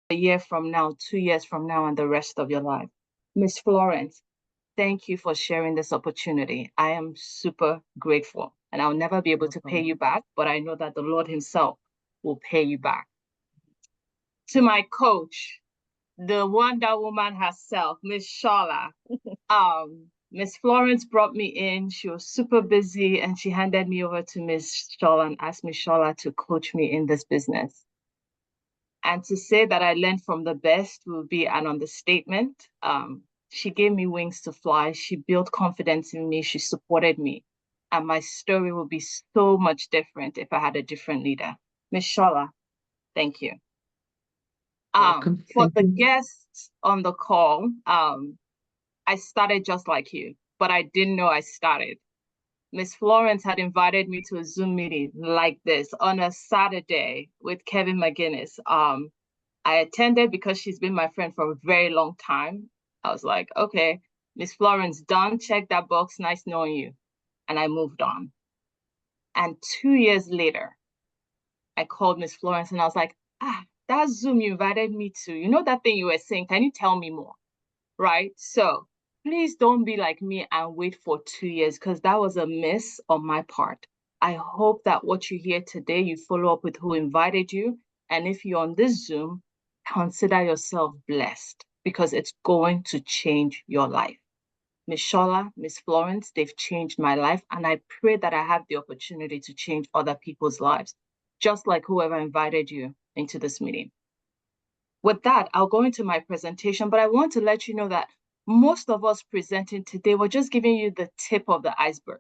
a year from now, 2 years from now, and the rest of your life. Miss Florence, thank you for sharing this opportunity. I am super grateful, and I'll never be able to pay you back, but I know that the Lord Himself will pay you back. To my coach, the Wonder Woman herself, Miss Shola. Miss Florence brought me in. She was super busy, and she handed me over to Miss Shola and asked Miss Shola to coach me in this business. And to say that I learned from the best will be an understatement. She gave me wings to fly. She built confidence in me. She supported me. And my story would be so much different if I had a different leader. Miss Shola, thank you. Welcome. For Thank the you. guests on the call, I started just like you, but I didn't know I started. Miss Florence had invited me to a Zoom meeting like this on a Saturday with Kevin McGinnis. I attended because she's been my friend for a very long time. I was like, okay, Miss Florence, done, check that box, nice knowing you. And I moved on. And 2 years later, I called Miss Florence and I was like, that Zoom you invited me to, you know that thing you were saying, can you tell me more? Right? So please don't be like me and wait for 2 years, because that was a miss on my part. I hope that what you hear today, you follow up with who invited you. And if you're on this Zoom, consider yourself blessed, because it's going to change your life. Miss Shola, Miss Florence, they've changed my life. And I pray that I have the opportunity to change other people's lives, just like whoever invited you into this meeting. With that, I'll go into my presentation, but I want to let you know that most of us presenting today, we're just giving you the tip of the iceberg,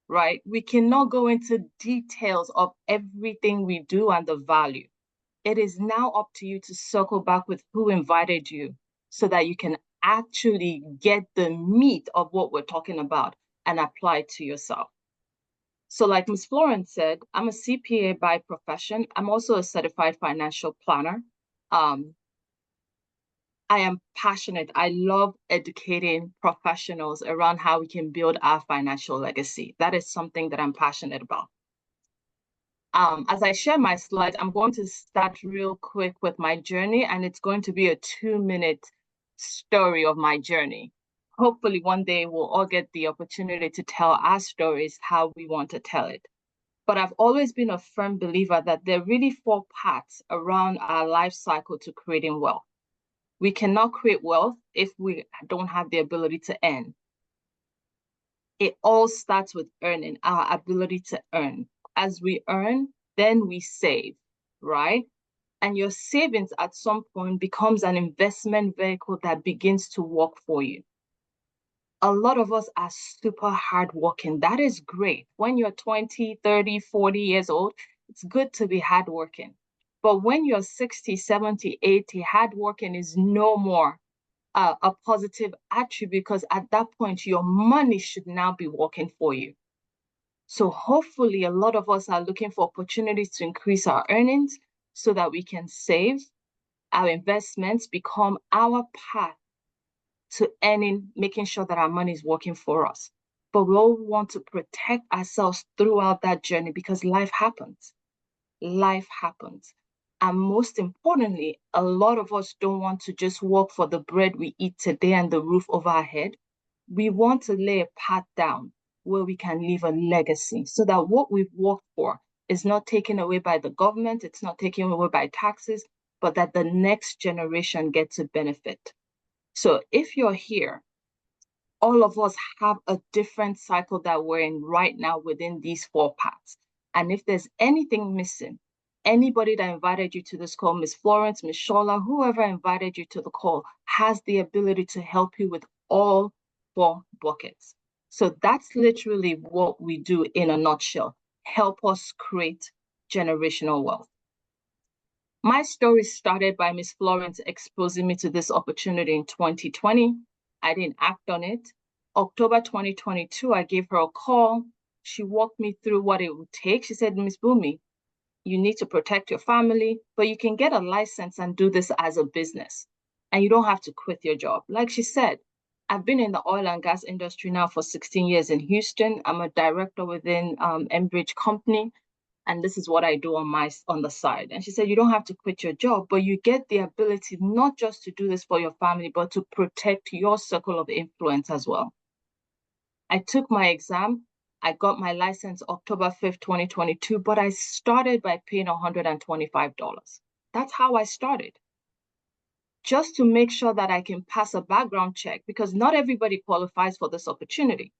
right? We cannot go into details of everything we do and the value. It is now up to you to circle back with who invited you so that you can actually get the meat of what we're talking about and apply it to yourself. So like Ms. Florence said, I'm a CPA by profession. I'm also a certified financial planner. I am passionate. I love educating professionals around how we can build our financial legacy. That is something that I'm passionate about. As I share my slides, I'm going to start real quick with my journey, and it's going to be a 2-minute story of my journey. Hopefully one day we'll all get the opportunity to tell our stories how we want to tell it. But I've always been a firm believer that there are really 4 parts around our life cycle to creating wealth. We cannot create wealth if we don't have the ability to earn. It all starts with earning, our ability to earn. As we earn, then we save, right? And your savings at some point becomes an investment vehicle that begins to work for you. A lot of us are super hardworking. That is great. When you're 20, 30, 40 years old, it's good to be hardworking. But when you're 60, 70, 80, hardworking is no more a positive attribute, because at that point, your money should now be working for you. So hopefully a lot of us are looking for opportunities to increase our earnings so that we can save. Our investments become our path to earning, making sure that our money is working for us. But we all want to protect ourselves throughout that journey, because life happens. Life happens. And most importantly, a lot of us don't want to just work for the bread we eat today and the roof over our head. We want to lay a path down where we can leave a legacy, so that what we've worked for is not taken away by the government, it's not taken away by taxes, but that the next generation gets to benefit. So if you're here, all of us have a different cycle that we're in right now within these 4 parts. And if there's anything missing, anybody that invited you to this call, Ms. Florence, Ms. Shola, whoever invited you to the call, has the ability to help you with all 4 buckets. So that's literally what we do in a nutshell. Help us create generational wealth. My story started by Ms. Florence exposing me to this opportunity in 2020. I didn't act on it. October 2022, I gave her a call. She walked me through what it would take. She said, Ms. Bumi, you need to protect your family, but you can get a license and do this as a business. And you don't have to quit your job. Like she said, I've been in the oil and gas industry now for 16 years in Houston. I'm a director within Enbridge Company. and this is what I do on the side. And she said, you don't have to quit your job, but you get the ability not just to do this for your family, but to protect your circle of influence as well. I took my exam. I got my license October 5th, 2022, but I started by paying $125. That's how I started. Just to make sure that I can pass a background check, because not everybody qualifies for this opportunity,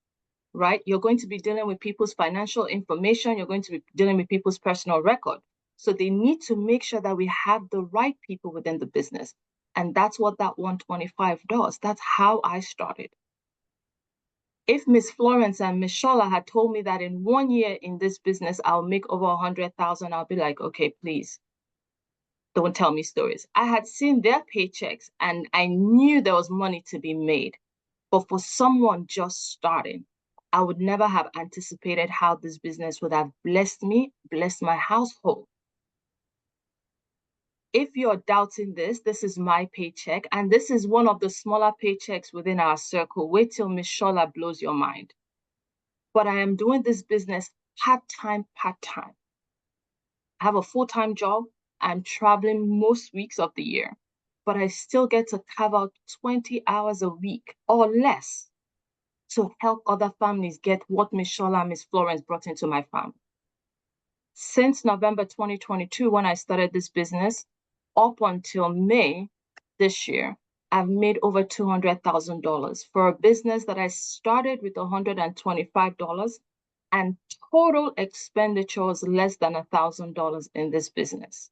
right? You're going to be dealing with people's financial information. You're going to be dealing with people's personal record. So they need to make sure that we have the right people within the business. And that's what that 125 does. That's how I started. If Miss Florence and Miss Shola had told me that in 1 year in this business, I'll make over 100,000, I'll be like, okay, please don't tell me stories. I had seen their paychecks and I knew there was money to be made. But for someone just starting, I would never have anticipated how this business would have blessed me, blessed my household. If you're doubting this, this is my paycheck, and this is one of the smaller paychecks within our circle. Wait till Miss Shola blows your mind. But I am doing this business part-time. I have a full-time job. I'm traveling most weeks of the year, but I still get to carve out 20 hours a week or less to help other families get what Miss Shola and Miss Florence brought into my family. Since November 2022, when I started this business, up until May this year, I've made over $200,000 for a business that I started with $125, and total expenditure was less than $1,000 in this business.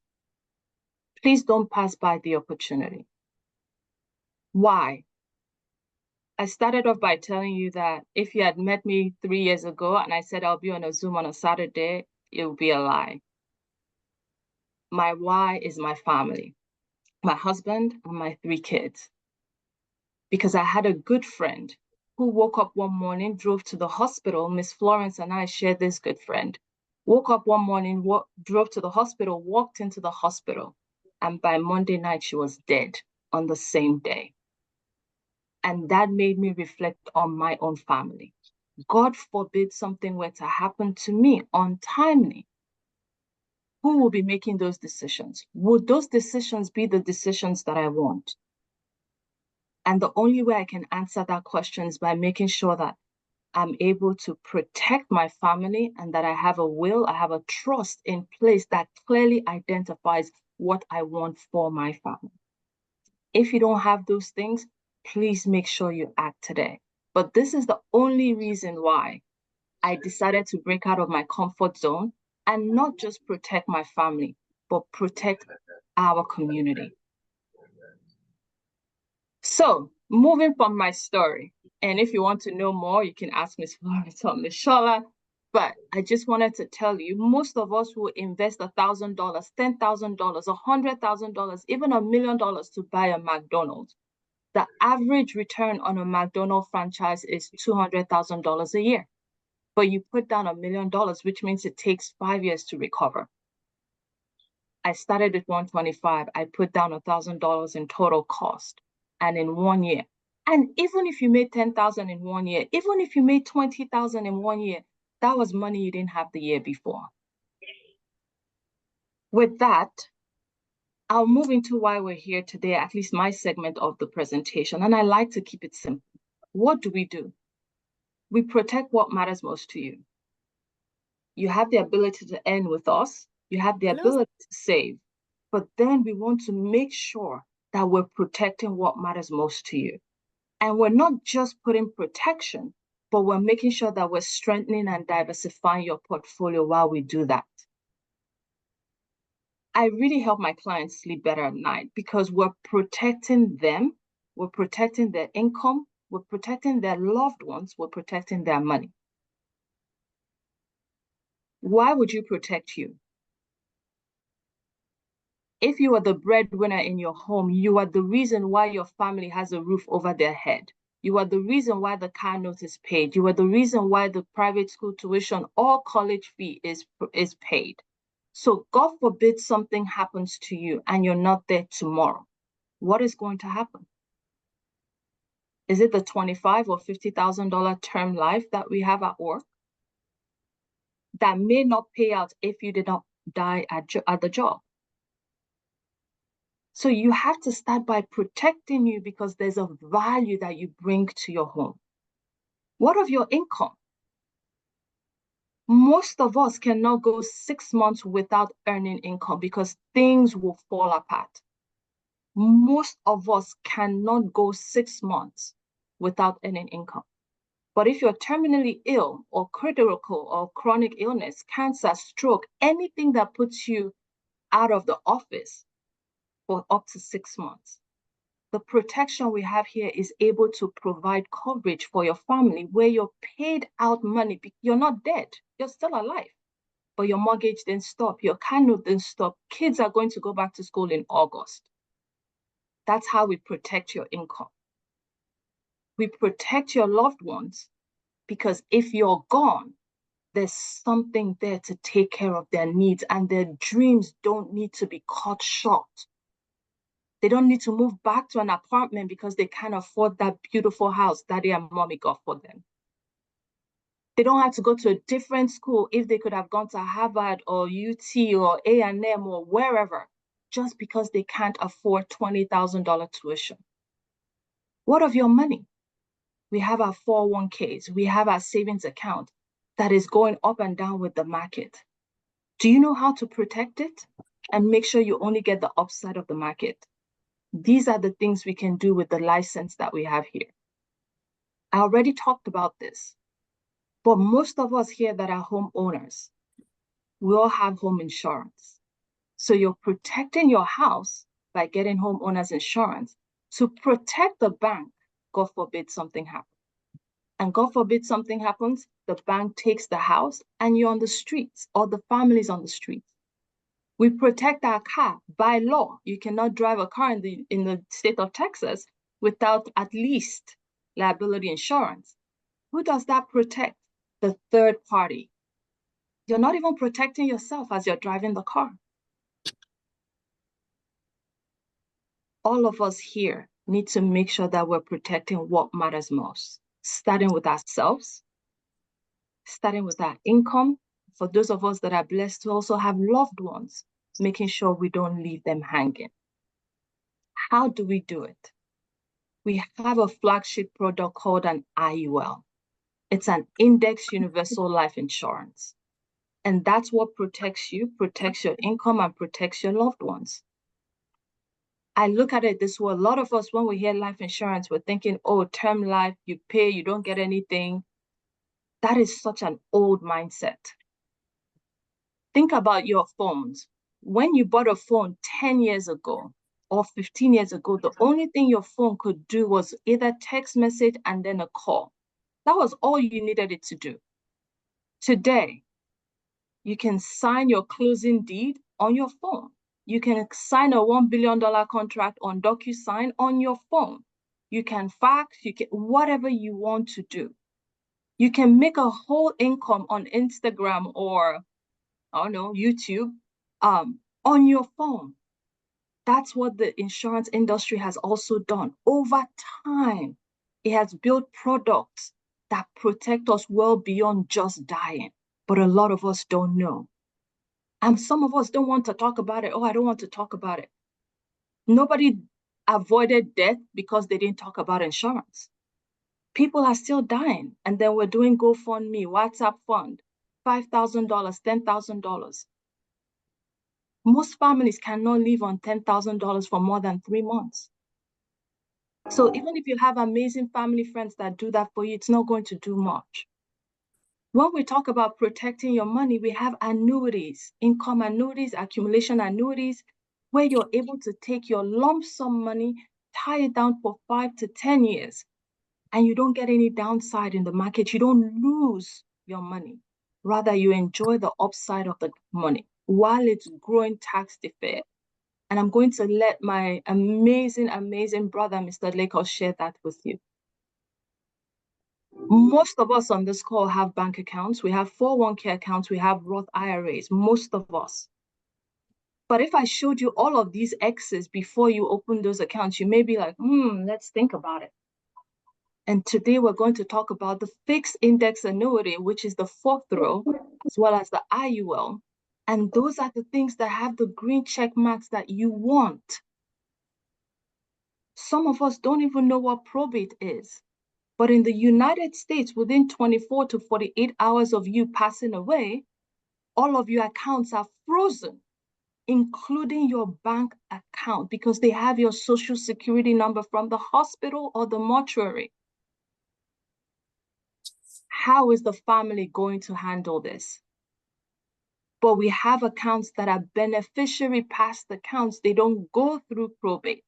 Please don't pass by the opportunity. Why? I started off by telling you that if you had met me 3 years ago and I said I'll be on a Zoom on a Saturday, it would be a lie. My why is my family, my husband, and my 3 kids. Because I had a good friend who woke up one morning, drove to the hospital. Miss Florence and I shared this good friend. Woke up one morning, drove to the hospital, walked into the hospital, and by Monday night, she was dead on the same day. And that made me reflect on my own family. God forbid something were to happen to me untimely. Who will be making those decisions? Would those decisions be the decisions that I want? And the only way I can answer that question is by making sure that I'm able to protect my family and that I have a will, I have a trust in place that clearly identifies what I want for my family. If you don't have those things, please make sure you act today. But this is the only reason why I decided to break out of my comfort zone and not just protect my family, but protect our community. So, moving from my story, and if you want to know more, you can ask Miss Florence or Miss Shola. But I just wanted to tell you, most of us will invest $1,000, $10,000, $100,000, even $1 million to buy a McDonald's. The average return on a McDonald's franchise is $200,000 a year. But you put down $1 million, which means it takes 5 years to recover. I started with 125. I put down $1,000 in total cost, and in 1 year. And even if you made 10,000 in 1 year, even if you made 20,000 in 1 year, that was money you didn't have the year before. With that, I'll move into why we're here today, at least my segment of the presentation, and I like to keep it simple. What do? We protect what matters most to you. You have the ability to earn with us. You have the ability to save. But then we want to make sure that we're protecting what matters most to you. And we're not just putting protection, but we're making sure that we're strengthening and diversifying your portfolio while we do that. I really help my clients sleep better at night because we're protecting them, we're protecting their income, we're protecting their loved ones, we're protecting their money. Why would you protect you? If you are the breadwinner in your home, you are the reason why your family has a roof over their head. You are the reason why the car note is paid. You are the reason why the private school tuition or college fee is paid. So God forbid something happens to you and you're not there tomorrow. What is going to happen? Is it the $25,000 or $50,000 term life that we have at work? that may not pay out if you did not die at the job. So you have to start by protecting you because there's a value that you bring to your home. What of your income? Most of us cannot go 6 months without earning income because things will fall apart. Most of us cannot go 6 months without earning income. But if you're terminally ill or critical or chronic illness, cancer, stroke, anything that puts you out of the office for up to 6 months, the protection we have here is able to provide coverage for your family where you're paid out money. You're not dead, you're still alive, but your mortgage didn't stop, your car note didn't stop. Kids are going to go back to school in August. That's how we protect your income. We protect your loved ones because if you're gone, there's something there to take care of their needs, and their dreams don't need to be cut short. They don't need to move back to an apartment because they can't afford that beautiful house daddy and mommy got for them. They don't have to go to a different school if they could have gone to Harvard or UT or A&M or wherever, just because they can't afford $20,000 tuition. What of your money? We have our 401ks, we have our savings account that is going up and down with the market. Do you know how to protect it and make sure you only get the upside of the market? These are the things we can do with the license that we have here. I already talked about this, but most of us here that are homeowners, we all have home insurance. So you're protecting your house by getting homeowners insurance to protect the bank. God forbid something happens. And God forbid something happens, the bank takes the house and you're on the streets, or the family's on the streets. We protect our car. By law, you cannot drive a car in the state of Texas without at least liability insurance. Who does that protect? The third party. You're not even protecting yourself as you're driving the car. All of us here need to make sure that we're protecting what matters most, starting with ourselves, starting with our income. For those of us that are blessed to also have loved ones, making sure we don't leave them hanging. How do we do it? We have a flagship product called an IUL. It's an Index Universal Life Insurance. And that's what protects you, protects your income, and protects your loved ones. I look at it this way. A lot of us, when we hear life insurance, we're thinking, oh, term life, you pay, you don't get anything. That is such an old mindset. Think about your phones. When you bought a phone 10 years ago or 15 years ago, the only thing your phone could do was either text message and then a call. That was all you needed it to do. Today, you can sign your closing deed on your phone. You can sign a $1 billion contract on DocuSign on your phone. You can fax, you can whatever you want to do. You can make a whole income on Instagram or, I don't know, YouTube on your phone. That's what the insurance industry has also done. Over time, it has built products that protect us well beyond just dying. But a lot of us don't know. And some of us don't want to talk about it. Oh, I don't want to talk about it. Nobody avoided death because they didn't talk about insurance. People are still dying. And then we're doing GoFundMe, WhatsApp fund, $5,000, $10,000. Most families cannot live on $10,000 for more than 3 months. So even if you have amazing family friends that do that for you, it's not going to do much. When we talk about protecting your money, we have annuities, income annuities, accumulation annuities, where you're able to take your lump sum money, tie it down for 5 to 10 years, and you don't get any downside in the market. You don't lose your money. Rather, you enjoy the upside of the money while it's growing tax deferred. And I'm going to let my amazing, amazing brother, Mr. Lakos, share that with you. Most of us on this call have bank accounts. We have 401k accounts. We have Roth IRAs, most of us. But if I showed you all of these X's before you open those accounts, you may be like, let's think about it. And today we're going to talk about the fixed index annuity, which is the fourth row, as well as the IUL. And those are the things that have the green check marks that you want. Some of us don't even know what probate is. But in the United States, within 24 to 48 hours of you passing away, all of your accounts are frozen, including your bank account, because they have your social security number from the hospital or the mortuary. How is the family going to handle this? But we have accounts that are beneficiary past accounts. They don't go through probate.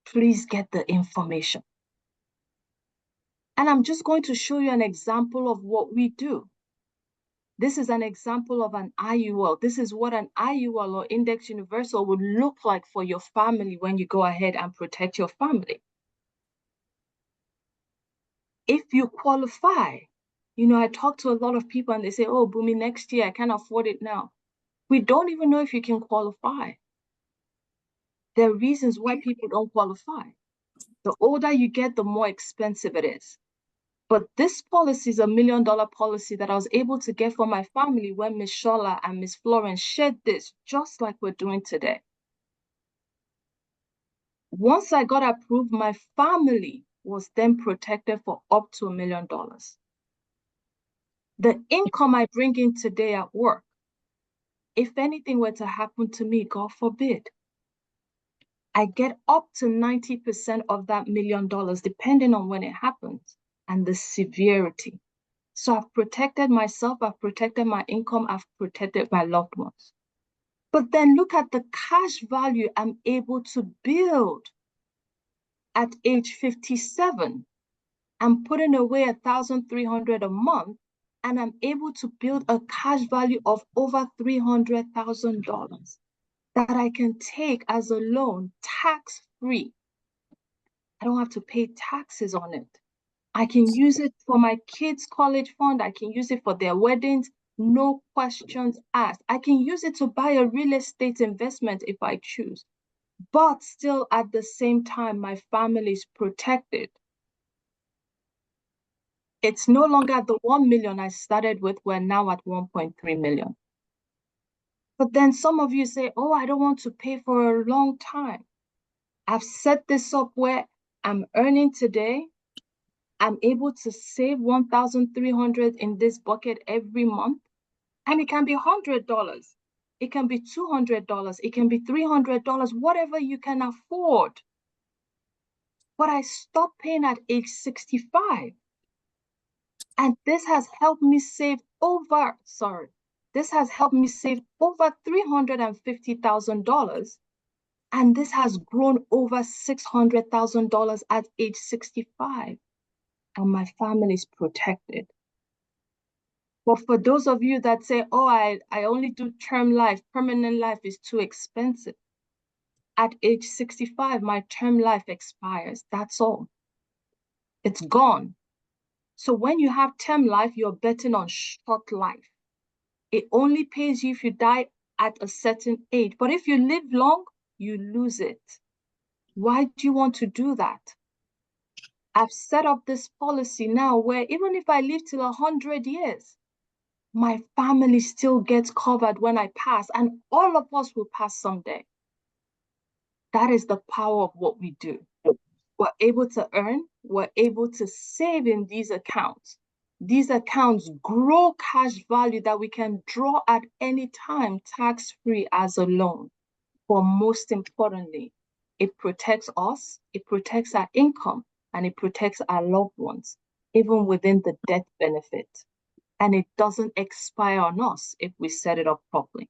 Please get the information. And I'm just going to show you an example of what we do. This is an example of an IUL. This is what an IUL or Index Universal would look like for your family when you go ahead and protect your family. If you qualify, I talk to a lot of people and they say, oh, Bumi, next year, I can't afford it now. We don't even know if you can qualify. There are reasons why people don't qualify. The older you get, the more expensive it is. But this policy is $1 million policy that I was able to get for my family when Miss Shola and Miss Florence shared this, just like we're doing today. Once I got approved, my family was then protected for up to $1 million. The income I bring in today at work, if anything were to happen to me, God forbid, I get up to 90% of that $1 million, depending on when it happens and the severity. So I've protected myself, I've protected my income, I've protected my loved ones. But then look at the cash value I'm able to build at age 57. I'm putting away $1,300 a month, and I'm able to build a cash value of over $300,000 that I can take as a loan, tax-free. I don't have to pay taxes on it. I can use it for my kids' college fund. I can use it for their weddings, no questions asked. I can use it to buy a real estate investment if I choose. But still, at the same time, my family is protected. It's no longer the 1 million I started with. We're now at 1.3 million. But then some of you say, oh, I don't want to pay for a long time. I've set this up where I'm earning today. I'm able to save 1,300 in this bucket every month. And it can be $100. It can be $200. It can be $300, whatever you can afford. But I stopped paying at age 65. And this has helped me save over $350,000. And this has grown over $600,000 at age 65. And my family is protected. But for those of you that say, oh, I only do term life, permanent life is too expensive. At age 65, my term life expires. That's all. It's gone. So when you have term life, you're betting on short life. It only pays you if you die at a certain age. But if you live long, you lose it. Why do you want to do that? I've set up this policy now where even if I live till 100 years, my family still gets covered when I pass, and all of us will pass someday. That is the power of what we do. We're able to earn, we're able to save in these accounts. These accounts grow cash value that we can draw at any time, tax-free as a loan. But most importantly, it protects us, it protects our income, and it protects our loved ones, even within the death benefit. And it doesn't expire on us if we set it up properly.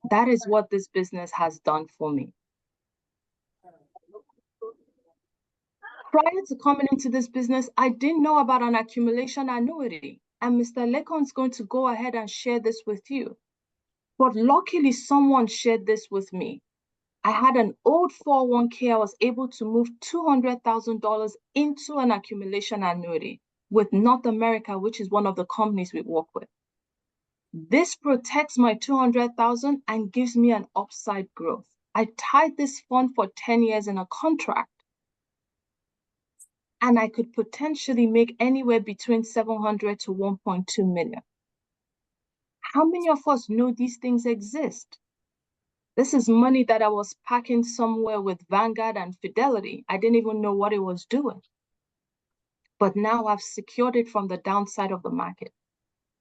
That is what this business has done for me. Prior to coming into this business, I didn't know about an accumulation annuity. And Mr. Lekon is going to go ahead and share this with you. But luckily, someone shared this with me. I had an old 401k. I was able to move $200,000 into an accumulation annuity with North America, which is one of the companies we work with. This protects my $200,000 and gives me an upside growth. I tied this fund for 10 years in a contract. and I could potentially make anywhere between 700 to 1.2 million. How many of us know these things exist? This is money that I was packing somewhere with Vanguard and Fidelity. I didn't even know what it was doing. But now I've secured it from the downside of the market.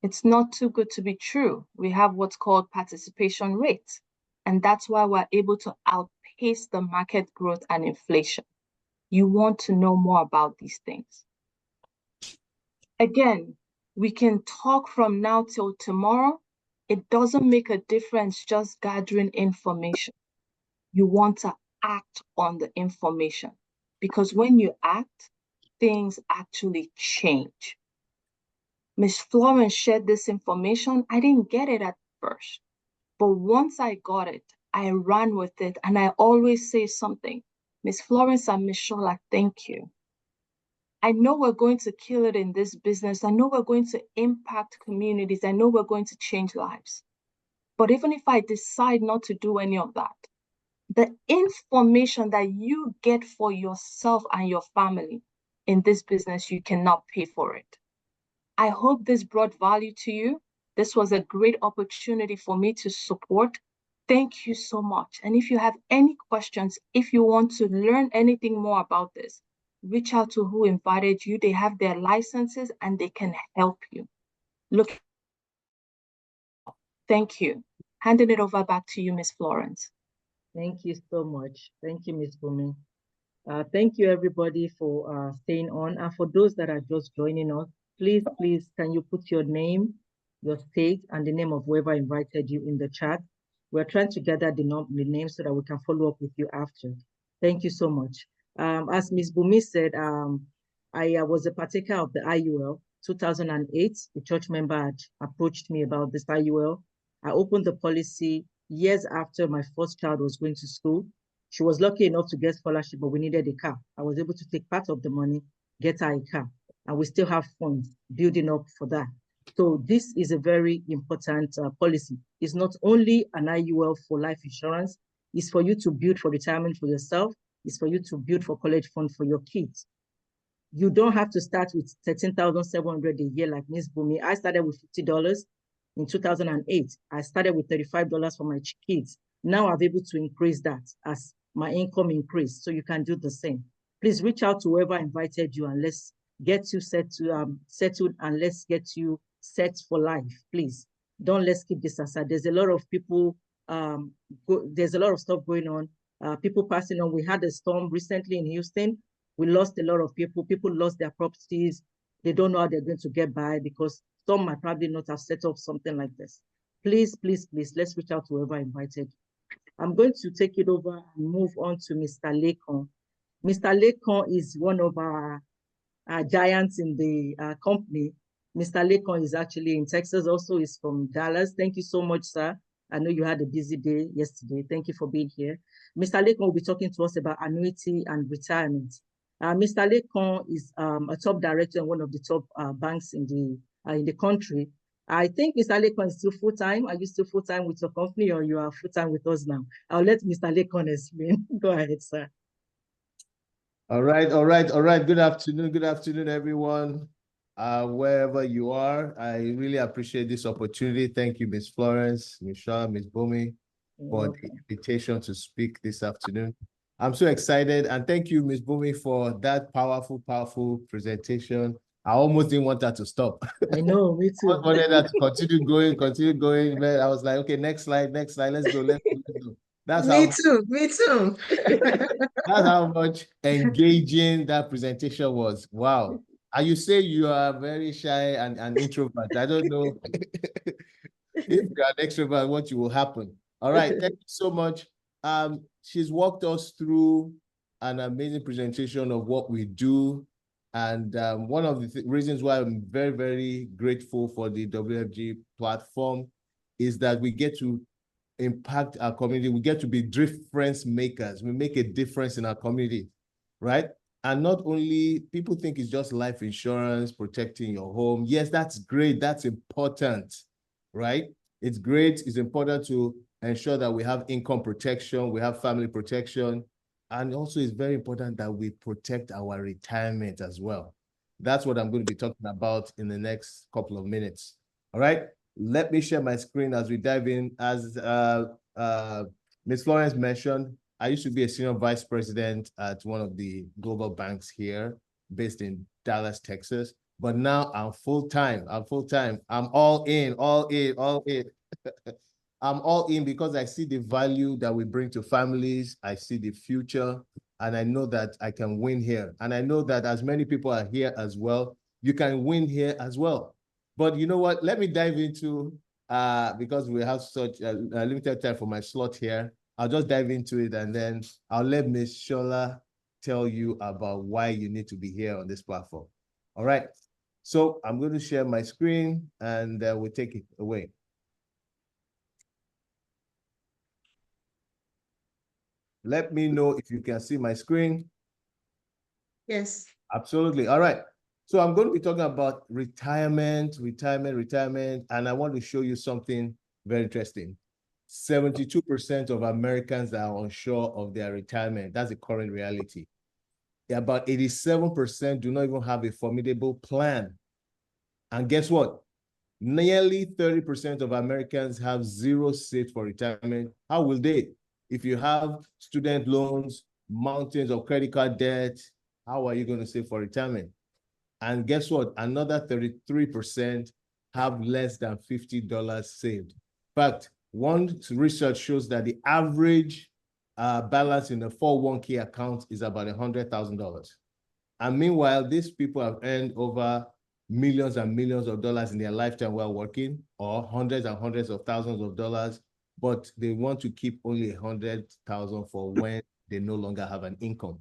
It's not too good to be true. We have what's called participation rates, and that's why we're able to outpace the market growth and inflation. You want to know more about these things. Again, we can talk from now till tomorrow. It doesn't make a difference just gathering information. You want to act on the information, because when you act, things actually change. Miss Florence shared this information. I didn't get it at first, but once I got it, I ran with it, and I always say something. Miss Florence and Miss Shola, thank you. I know we're going to kill it in this business. I know we're going to impact communities. I know we're going to change lives. But even if I decide not to do any of that, the information that you get for yourself and your family in this business, you cannot pay for it. I hope this brought value to you. This was a great opportunity for me to support. Thank you so much. And if you have any questions, if you want to learn anything more about this, reach out to who invited you. They have their licenses and they can help you. Look, thank you. Handing it over back to you, Ms. Florence. Thank you so much. Thank you, Ms. Bumi. Thank you, everybody, for staying on. And for those that are just joining us, please, can you put your name, your state, and the name of whoever invited you in the chat? We're trying to gather the name so that we can follow up with you after. Thank you so much. As Ms. Bumi said, I was a partaker of the IUL. 2008, a church member had approached me about this IUL. I opened the policy years after my first child was going to school. She was lucky enough to get scholarship, but we needed a car. I was able to take part of the money, get her a car, and we still have funds building up for that. So this is a very important policy. It's not only an IUL for life insurance, it's for you to build for retirement for yourself, it's for you to build for college fund for your kids. You don't have to start with $13,700 a year like Ms. Bumi. I started with $50 in 2008. I started with $35 for my kids. Now I'm able to increase that as my income increased. So you can do the same. Please reach out to whoever invited you and let's get you settled and let's get you set for life. Please let's keep this aside. There's a lot of people, there's a lot of stuff going on. People passing on. We had a storm recently in Houston. We lost a lot of people. People lost their properties. They don't know how they're going to get by because some might probably not have set up something like this. Please, let's reach out to whoever invited. I'm going to take it over and move on to Mr. Lekon. Mr. Lekon is one of our giants in the company. Mr. Lekon is actually in Texas, also is from Dallas. Thank you so much, sir. I know you had a busy day yesterday. Thank you for being here. Mr. Lekon will be talking to us about annuity and retirement. Mr. Lekon is a top director in one of the top banks in the country. I think Mr. Lekon is still full-time. Are you still full-time with your company or you are full-time with us now? I'll let Mr. Lekon explain. Go ahead, sir. All right. Good afternoon, everyone. Wherever you are, I really appreciate this opportunity. Thank you, Ms. Florence, Ms. Shaw, Ms. Bumi, for the invitation to speak this afternoon. I'm so excited, and thank you, Ms. Bumi, for that powerful presentation. I almost didn't want that to stop. I know, me too. I wanted that to continue going. Man, I was like, okay, next slide, let's go. That's me too. That's how much engaging that presentation was. Wow. And you say you are very shy and introvert. I don't know if you are an extrovert, what will happen. All right, thank you so much. She's walked us through an amazing presentation of what we do. And one of the reasons why I'm very, very grateful for the WFG platform is that we get to impact our community. We get to be difference makers. We make a difference in our community, right? And not only people think it's just life insurance, protecting your home. Yes, that's great. That's important, right? It's great. It's important to ensure that we have income protection, we have family protection. And also it's very important that we protect our retirement as well. That's what I'm going to be talking about in the next couple of minutes. All right, let me share my screen as we dive in. As Ms. Florence mentioned, I used to be a senior vice president at one of the global banks here based in Dallas, Texas. But now I'm full-time. I'm all in. I'm all in because I see the value that we bring to families. I see the future, and I know that I can win here. And I know that as many people are here as well, you can win here as well. But you know what? Let me dive into, because we have such a limited time for my slot here, I'll just dive into it, and then I'll let Ms. Shola tell you about why you need to be here on this platform. All right. So I'm going to share my screen, and we'll take it away. Let me know if you can see my screen. Yes. Absolutely. All right. So I'm going to be talking about retirement, and I want to show you something very interesting. 72% of Americans are unsure of their retirement. That's the current reality. About 87% do not even have a formidable plan. And guess what? Nearly 30% of Americans have zero saved for retirement. How will they? If you have student loans, mountains of credit card debt, how are you going to save for retirement? And guess what? Another 33% have less than $50 saved. In fact, one research shows that the average balance in a 401k account is about $100,000. And meanwhile, these people have earned over millions and millions of dollars in their lifetime while working, or hundreds and hundreds of thousands of dollars, but they want to keep only 100,000 for when they no longer have an income.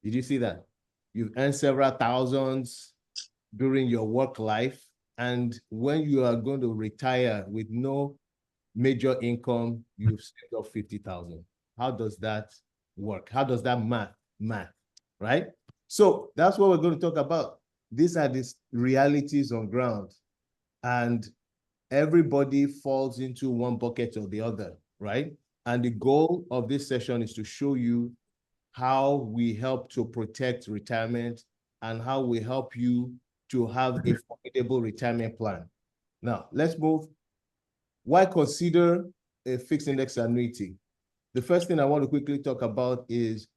Did you see that? You've earned several thousands during your work life, and when you are going to retire with no major income, you've saved up 50,000. How does that work? How does that math, right? So that's what we're going to talk about. These are these realities on ground, and everybody falls into one bucket or the other, right? And the goal of this session is to show you how we help to protect retirement and how we help you to have a formidable retirement plan. Now, let's move. Why consider a fixed index annuity? The first thing I want to quickly talk about is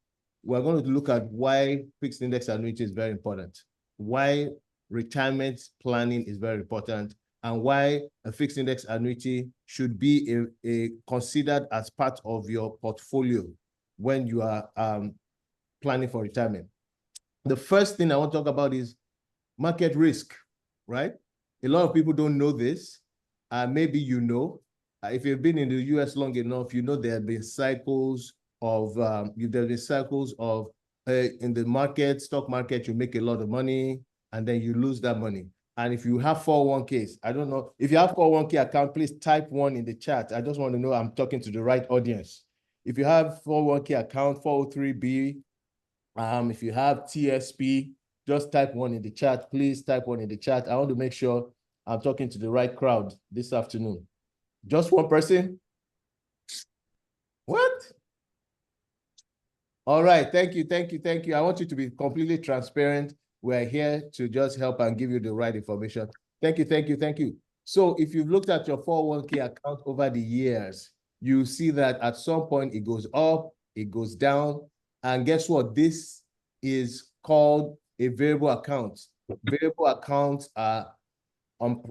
we're going to look at why fixed index annuity is very important, why retirement planning is very important, and why a fixed index annuity should be considered as part of your portfolio when you are planning for retirement. The first thing I want to talk about is market risk, right? A lot of people don't know this. Maybe you know. If you've been in the US long enough, you know there have been cycles of, in the market, stock market, you make a lot of money and then you lose that money. And if you have 401ks, I don't know, if you have 401k account, please type 1 in the chat. I just want to know I'm talking to the right audience. If you have 401k account, 403b, if you have TSP, just type 1 in the chat. Please type 1 in the chat. I want to make sure I'm talking to the right crowd this afternoon. Just one person? What? All right, thank you. I want you to be completely transparent. We're here to just help and give you the right information. Thank you. So if you've looked at your 401k account over the years, you see that at some point it goes up, it goes down. And guess what? This is called a variable account. Variable accounts are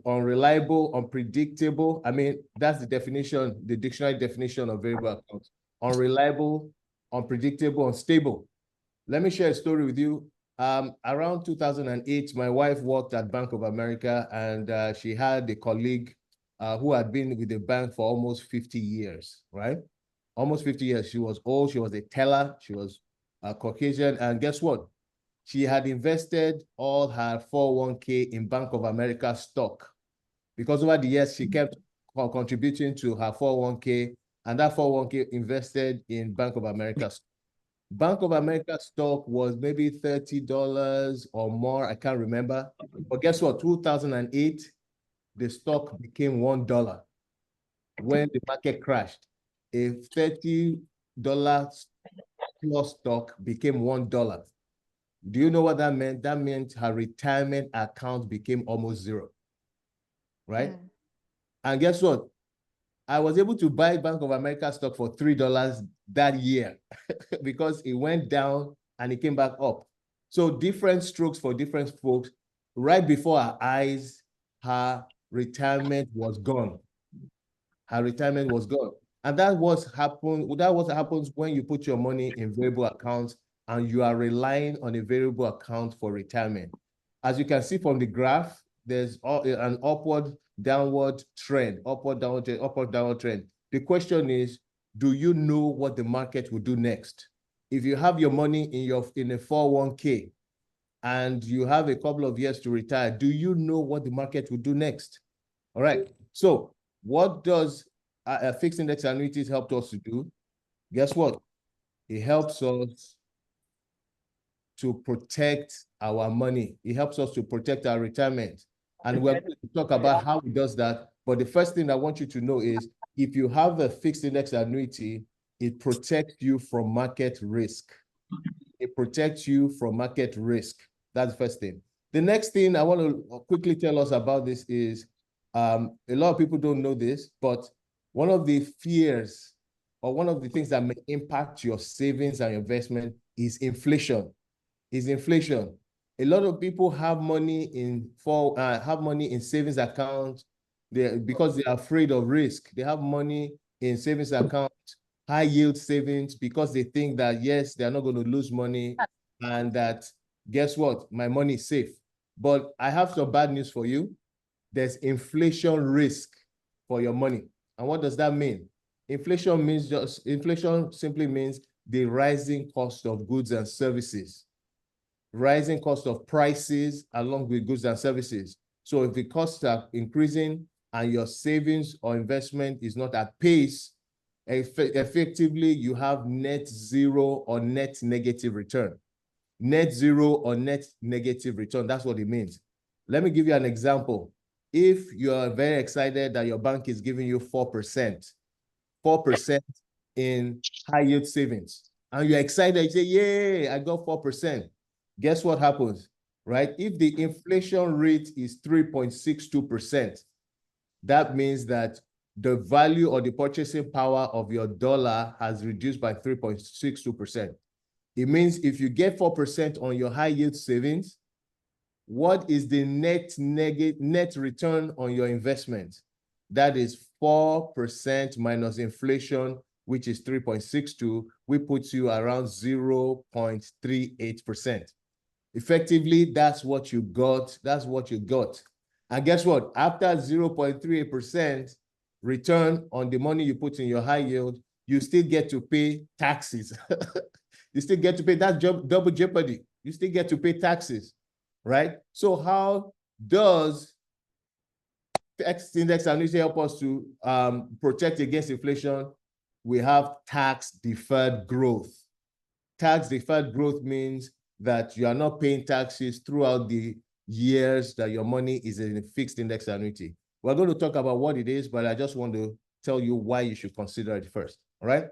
unreliable, unpredictable. I mean, that's the definition, the dictionary definition of variable accounts. Unreliable, unpredictable, unstable. Let me share a story with you. Around 2008, my wife worked at Bank of America, and she had a colleague who had been with the bank for almost 50 years, right? Almost 50 years. She was old. She was a teller. She was Caucasian. And guess what? She had invested all her 401k in Bank of America stock because over the years, she kept contributing to her 401k, and that 401k invested in Bank of America stock. Bank of America stock was maybe $30 or more. I can't remember. But guess what? 2008, the stock became $1 when the market crashed. A $30 plus stock became $1. Do you know what that meant? That meant her retirement account became almost zero, right? And guess what? I was able to buy Bank of America stock for $3 that year because it went down and it came back up. So different strokes for different folks. Right before our eyes, her retirement was gone. Her retirement was gone. And that was what happens when you put your money in variable accounts and you are relying on a variable account for retirement. As you can see from the graph, there's an upward downward trend. The question is, do you know what the market will do next? If you have your money in a 401k and you have a couple of years to retire, do you know what the market will do next? All right. So what does a fixed index annuities help us to do? Guess what? It helps us to protect our money. It helps us to protect our retirement. And we're going to talk about how it does that. But the first thing I want you to know is if you have a fixed index annuity, it protects you from market risk. It protects you from market risk. That's the first thing. The next thing I want to quickly tell us about this is a lot of people don't know this, but one of the fears or one of the things that may impact your savings and investment is inflation. A lot of people have money in savings accounts because they are afraid of risk. They have money in savings accounts, high yield savings, because they think that, yes, they're not going to lose money and that, guess what? My money is safe. But I have some bad news for you. There's inflation risk for your money. And what does that mean? Inflation simply means the rising cost of goods and services, rising cost of prices along with goods and services. So if the costs are increasing and your savings or investment is not at pace, effectively you have net zero or net negative return. Net zero or net negative return, that's what it means. Let me give you an example. If you are very excited that your bank is giving you 4% in high yield savings, and you're excited, you say, yay, I got 4%. Guess what happens, right? If the inflation rate is 3.62%, that means that the value or the purchasing power of your dollar has reduced by 3.62%. It means if you get 4% on your high yield savings, what is the net return on your investment? That is 4% minus inflation, which is 3.62, which puts you around 0.38%. Effectively, that's what you got. That's what you got. And guess what? After 0.38% return on the money you put in your high yield, you still get to pay taxes. You still get to pay that double jeopardy. You still get to pay taxes, right? So how does fixed index annuity help us to protect against inflation? We have tax deferred growth. Tax deferred growth means that you are not paying taxes throughout the years that your money is in a fixed index annuity. We're going to talk about what it is, but I just want to tell you why you should consider it first, all right?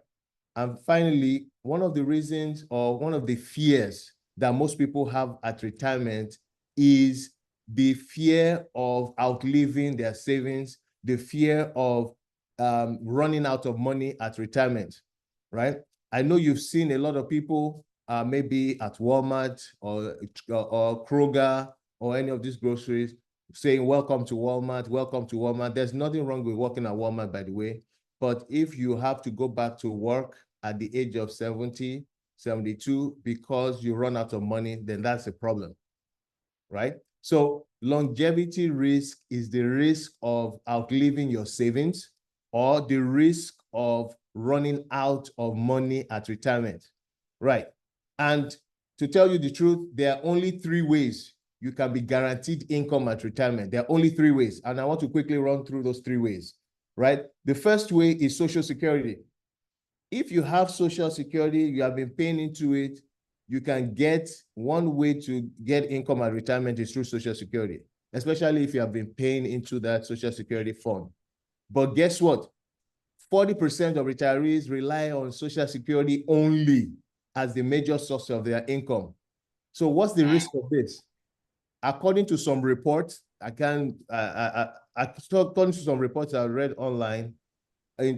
And finally, one of the reasons or one of the fears that most people have at retirement is the fear of outliving their savings, the fear of running out of money at retirement, right? I know you've seen a lot of people maybe at Walmart or Kroger or any of these groceries saying, welcome to Walmart, welcome to Walmart. There's nothing wrong with working at Walmart, by the way. But if you have to go back to work at the age of 70, 72, because you run out of money, then that's a problem, right? So longevity risk is the risk of outliving your savings or the risk of running out of money at retirement, right? And to tell you the truth, there are only 3 ways you can be guaranteed income at retirement. There are only 3 ways. And I want to quickly run through those 3 ways, right? The first way is Social Security. If you have Social Security, you have been paying into it, you can get one way to get income at retirement is through Social Security, especially if you have been paying into that Social Security fund. But guess what? 40% of retirees rely on Social Security only as the major source of their income. So what's the risk of this? According to some reports, according to some reports I read online,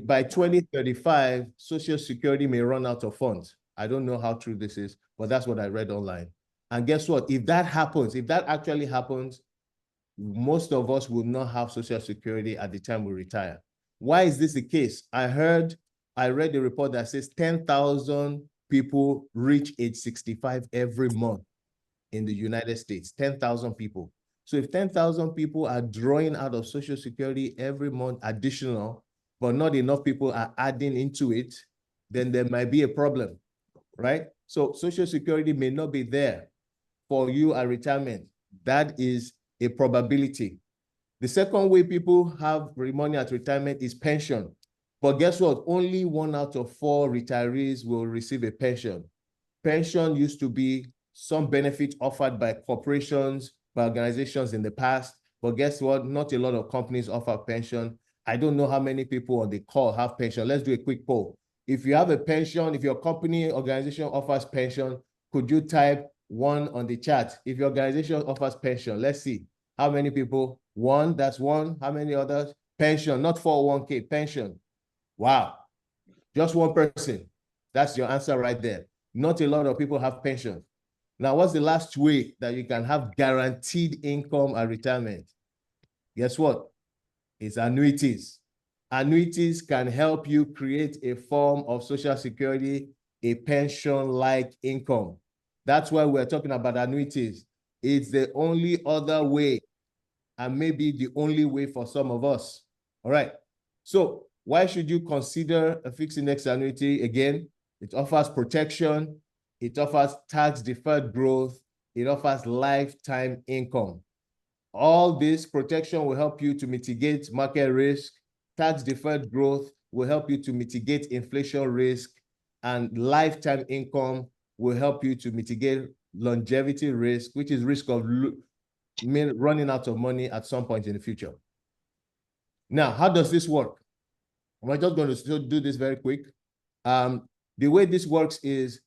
by 2035, Social Security may run out of funds. I don't know how true this is, but that's what I read online. And guess what? If that happens, if that actually happens, most of us will not have Social Security at the time we retire. Why is this the case? I read a report that says 10,000 people reach age 65 every month in the United States, 10,000 people. So if 10,000 people are drawing out of Social Security every month additional, but not enough people are adding into it, then there might be a problem, right? So Social Security may not be there for you at retirement. That is a probability. The second way people have money at retirement is pension. But guess what? Only 1 out of 4 retirees will receive a pension. Pension used to be some benefit offered by corporations, by organizations in the past. But guess what? Not a lot of companies offer pension. I don't know how many people on the call have pension. Let's do a quick poll. If you have a pension, if your company organization offers pension, could you type 1 on the chat? If your organization offers pension, let's see. How many people? 1, that's 1. How many others? Pension, not 401k, pension. Wow, just 1 person. That's your answer right there. Not a lot of people have pension. Now, what's the last way that you can have guaranteed income at retirement? Guess what? It's annuities. Annuities can help you create a form of Social Security, a pension-like income. That's why we're talking about annuities. It's the only other way, and maybe the only way for some of us. All right. So why should you consider a fixed index annuity? Again, it offers protection. It offers tax-deferred growth. It offers lifetime income. All this protection will help you to mitigate market risk. Tax-deferred growth will help you to mitigate inflation risk. And lifetime income will help you to mitigate longevity risk, which is risk of running out of money at some point in the future. Now, how does this work? We're just going to do this very quick. The way this works is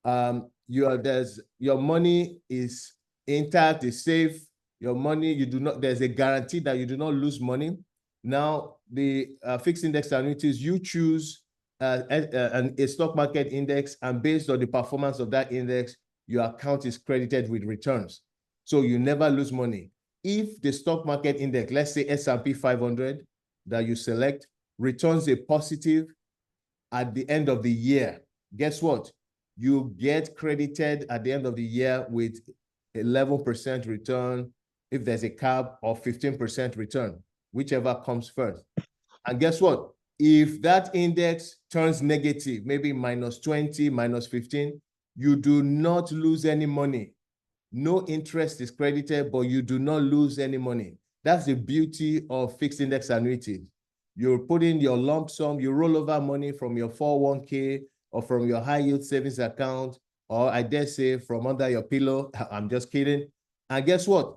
your money is intact, is safe. Your money, there's a guarantee that you do not lose money. Now, the fixed index annuities, you choose a stock market index, and based on the performance of that index, your account is credited with returns. So you never lose money. If the stock market index, let's say S&P 500 that you select, returns a positive at the end of the year, guess what? You get credited at the end of the year with 11% return, if there's a cap, or 15% return, whichever comes first. And guess what? If that index turns negative, maybe -20, -15, you do not lose any money. No interest is credited, but you do not lose any money. That's the beauty of fixed index annuities. You put in your lump sum, you roll over money from your 401k or from your high yield savings account, or I dare say from under your pillow. I'm just kidding. And guess what?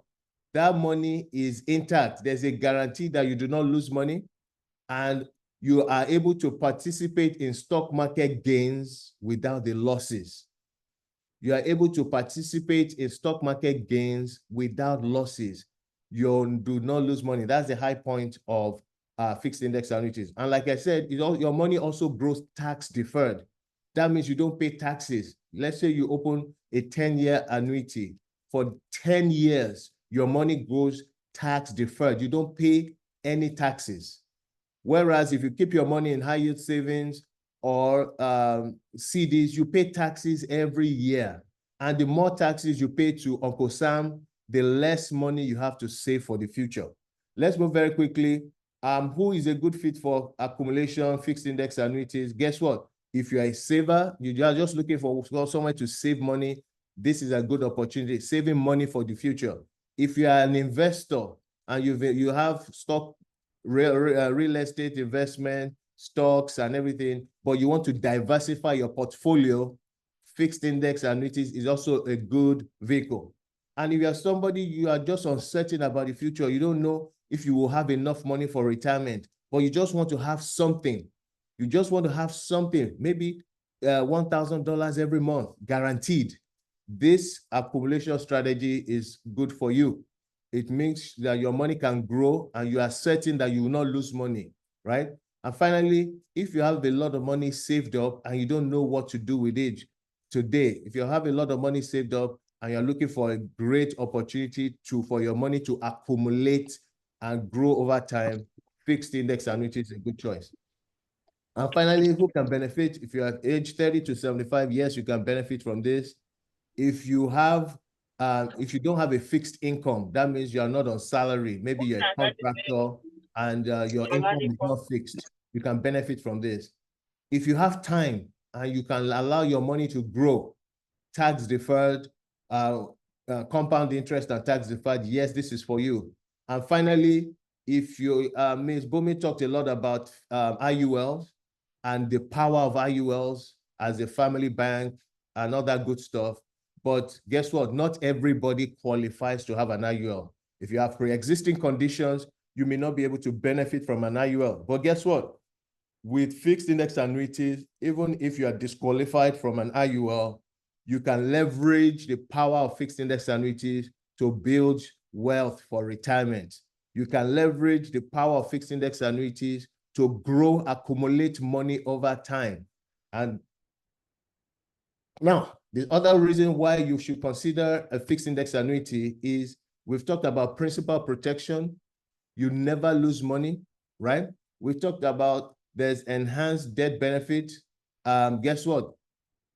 That money is intact. There's a guarantee that you do not lose money, and you are able to participate in stock market gains without the losses. You are able to participate in stock market gains without losses. You do not lose money. That's the high point of fixed index annuities. And like I said, your money also grows tax deferred. That means you don't pay taxes. Let's say you open a 10-year annuity. For 10 years, your money grows tax deferred. You don't pay any taxes. Whereas if you keep your money in high yield savings or CDs, you pay taxes every year. And the more taxes you pay to Uncle Sam, the less money you have to save for the future. Let's move very quickly. Who is a good fit for accumulation, fixed index annuities? Guess what? If you're a saver, you are just looking for somewhere to save money, this is a good opportunity, saving money for the future. If you are an investor and you have stock, real estate investment, stocks and everything, but you want to diversify your portfolio, fixed index annuities is also a good vehicle. And if you're somebody, you are just uncertain about the future, you don't know if you will have enough money for retirement, but you just want to have something. You just want to have something, maybe $1,000 every month, guaranteed. This accumulation strategy is good for you. It means that your money can grow and you are certain that you will not lose money, right? And finally, if you have a lot of money saved up and you don't know what to do with it today, if you have a lot of money saved up and you're looking for a great opportunity for your money to accumulate and grow over time, fixed index annuity is a good choice. And finally, who can benefit? If you're at age 30 to 75 years, you can benefit from this. If you don't have a fixed income, that means you are not on salary. Maybe you're a contractor and your income is not fixed. You can benefit from this. If you have time and you can allow your money to grow, tax deferred, compound interest and tax deferred, yes, this is for you. And finally, if you, Ms. Bumi talked a lot about IULs and the power of IULs as a family bank and all that good stuff. But guess what? Not everybody qualifies to have an IUL. If you have pre-existing conditions, you may not be able to benefit from an IUL. But guess what? With fixed index annuities, even if you are disqualified from an IUL, you can leverage the power of fixed index annuities to build wealth for retirement. You can leverage the power of fixed index annuities to grow, accumulate money over time. And now, the other reason why you should consider a fixed index annuity is we've talked about principal protection. You never lose money, right? We've talked about there's enhanced death benefit. Guess what?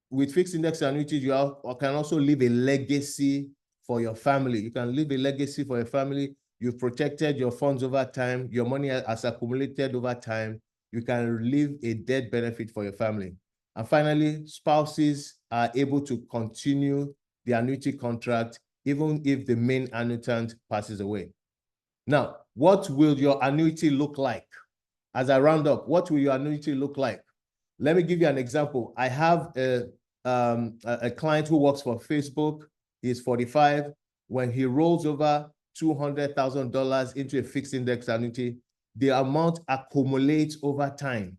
With fixed index annuities, you can also leave a legacy for your family. You can leave a legacy for your family. You've protected your funds over time. Your money has accumulated over time. You can leave a death benefit for your family. And finally, spouses are able to continue the annuity contract even if the main annuitant passes away. Now, what will your annuity look like? As I round up, what will your annuity look like? Let me give you an example. I have a client who works for Facebook. He's 45. When he rolls over $200,000 into a fixed index annuity, the amount accumulates over time.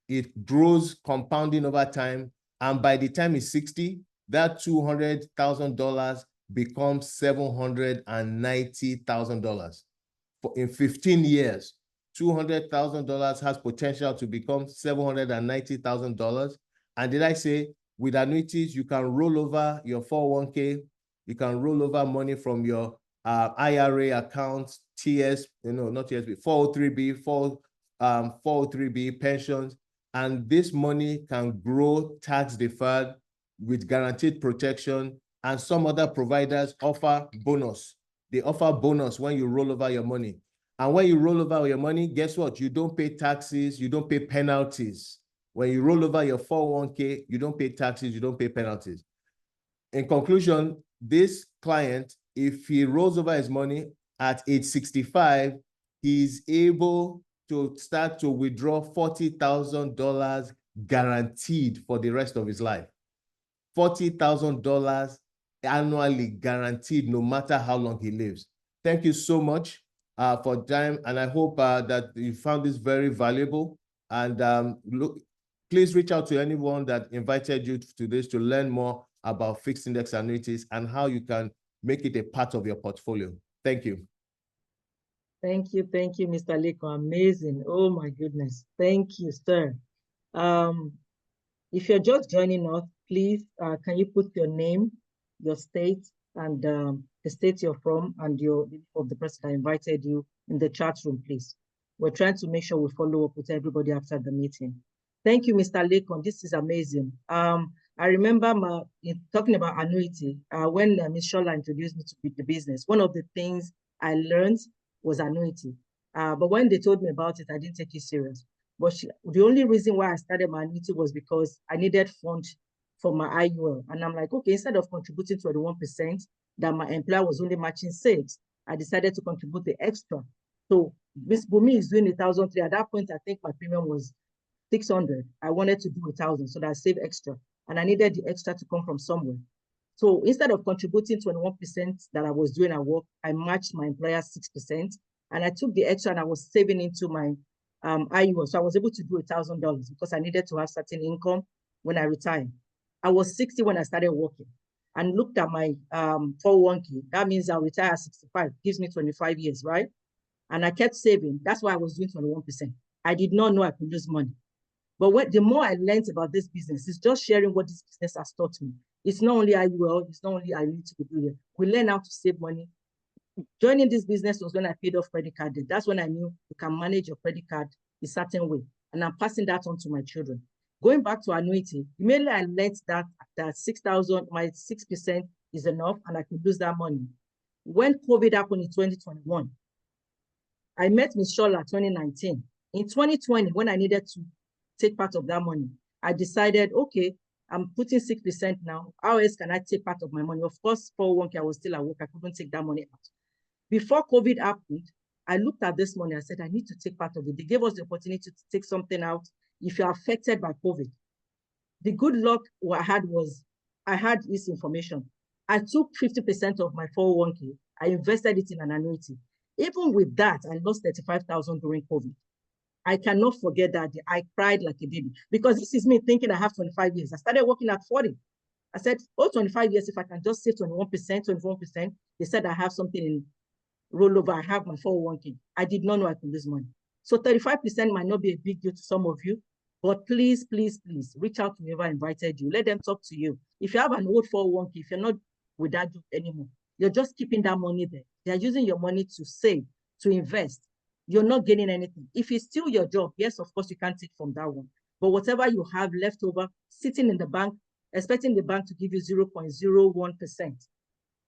It grows, compounding over time. And by the time he's 60, that $200,000 becomes $790,000. In 15 years, $200,000 has potential to become $790,000. And did I say with annuities, you can roll over your 401k, you can roll over money from your IRA accounts, TS, not TSB, 403B, 403B pensions, and this money can grow tax deferred with guaranteed protection, and some other providers offer bonus. They offer bonus when you roll over your money. And when you roll over your money, guess what? You don't pay taxes, you don't pay penalties. When you roll over your 401k, you don't pay taxes, you don't pay penalties. In conclusion, this client, if he rolls over his money at age 65, he's able to start to withdraw $40,000 guaranteed for the rest of his life. $40,000 annually guaranteed, no matter how long he lives. Thank you so much for time, and I hope that you found this very valuable. And please reach out to anyone that invited you to this to learn more about fixed index annuities and how you can make it a part of your portfolio. Thank you. Thank you, Mr. Leko. Amazing. Oh my goodness. Thank you, sir. If you're just joining us, please, can you put your name, your state, and the state you're from, and your of the person that invited you in the chat room, please. We're trying to make sure we follow up with everybody after the meeting. Thank you, Mr. Lekon. This is amazing. I remember talking about annuity when Ms. Shola introduced me to the business. One of the things I learned was annuity. But when they told me about it, I didn't take it serious. But the only reason why I started my annuity was because I needed funds for my IUL. And I'm like, okay, instead of contributing 21%, that my employer was only matching 6%, I decided to contribute the extra. So Ms. Bumi is doing 1,003. At that point, I think my premium was 600. I wanted to do 1,000, so that I saved extra. And I needed the extra to come from somewhere. So instead of contributing 21% that I was doing at work, I matched my employer 6%. And I took the extra and I was saving into my IUL. So I was able to do $1,000 because I needed to have certain income when I retired. I was 60 when I started working and looked at my 401k. That means I'll retire at 65, gives me 25 years, right? And I kept saving. That's why I was doing 21%. I did not know I could lose money. But the more I learned about this business, it's just sharing what this business has taught me. It's not only IUL, it's not only I need to do it. We learn how to save money. Joining this business was when I paid off credit card debt. That's when I knew you can manage your credit card a certain way. And I'm passing that on to my children. Going back to annuity, immediately I learned that 6,000, my 6% is enough and I could lose that money. When COVID happened in 2021, I met Ms. Shola 2019. In 2020, when I needed to take part of that money, I decided, okay, I'm putting 6% now. How else can I take part of my money? Of course, 401k, I was still at work. I couldn't take that money out. Before COVID happened, I looked at this money. I said, I need to take part of it. They gave us the opportunity to take something out if you're affected by COVID. The good luck I had was I had this information. I took 50% of my 401k. I invested it in an annuity. Even with that, I lost 35,000 during COVID. I cannot forget that day. I cried like a baby because this is me thinking I have 25 years. I started working at 40. I said, 25 years, if I can just save 21%, 21%, they said I have something in rollover. I have my 401k. I did not know I could lose money. So 35% might not be a big deal to some of you, but please, please, please reach out to whoever invited you. Let them talk to you. If you have an old 401k, if you're not with that group anymore, you're just keeping that money there. They're using your money to save, to invest. You're not gaining anything. If it's still your job, yes, of course, you can't take from that one. But whatever you have left over, sitting in the bank, expecting the bank to give you 0.01%,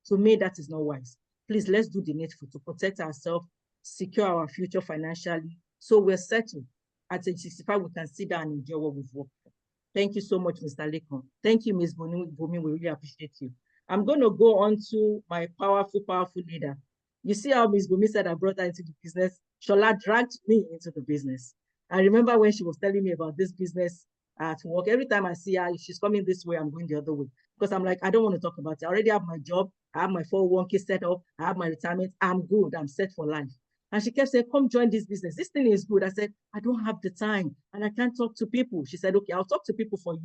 to me, that is not wise. Please, let's do the needful to protect ourselves, secure our future financially, so we're settled. At age 65, we can sit down and enjoy what we've worked for. Thank you so much, Mr. Lekon. Thank you, Ms. Bumi. We really appreciate you. I'm going to go on to my powerful, powerful leader. You see how Ms. Bumi said I brought her into the business? Shola dragged me into the business. I remember when she was telling me about this business at work. Every time I see her, if she's coming this way, I'm going the other way. Because I'm like, I don't want to talk about it. I already have my job. I have my 401k set up. I have my retirement. I'm good. I'm set for life. And she kept saying, come join this business. This thing is good. I said, I don't have the time and I can't talk to people. She said, okay, I'll talk to people for you.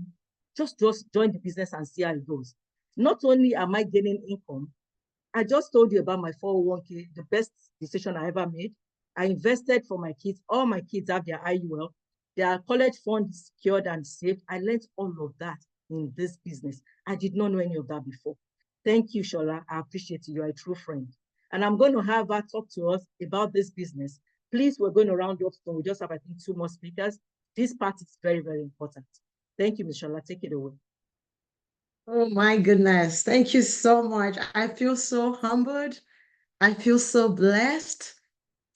Just join the business and see how it goes. Not only am I gaining income, I just told you about my 401k, the best decision I ever made. I invested for my kids. All my kids have their IUL. Their college fund is secured and safe. I learned all of that in this business. I did not know any of that before. Thank you, Shola. I appreciate you. You're a true friend. And I'm going to have her talk to us about this business. Please, we're going to round up, so we just have, I think, 2 more speakers. This part is very, very important. Thank you, Ms. Shola. Take it away. Oh my goodness. Thank you so much. I feel so humbled. I feel so blessed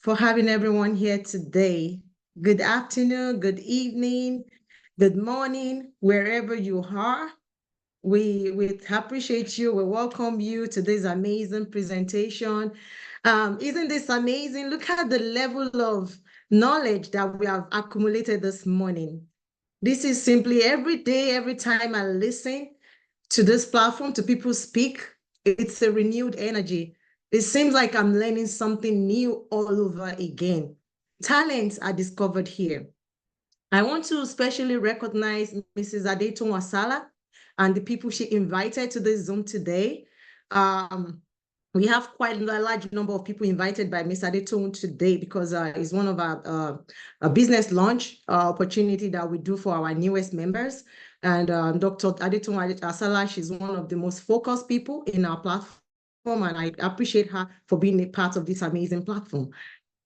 for having everyone here today. Good afternoon, good evening, good morning, wherever you are. We appreciate you. We welcome you to this amazing presentation. Isn't this amazing? Look at the level of knowledge that we have accumulated this morning. This is simply every day, every time I listen to this platform, to people speak, it's a renewed energy. It seems like I'm learning something new all over again. Talents are discovered here. I want to especially recognize Mrs. Adetoun Asala and the people she invited to this Zoom today. We have quite a large number of people invited by Ms. Adetoun today because it's one of our a business launch opportunity that we do for our newest members. And Dr. Adetoun Asala, she's one of the most focused people in our platform, and I appreciate her for being a part of this amazing platform.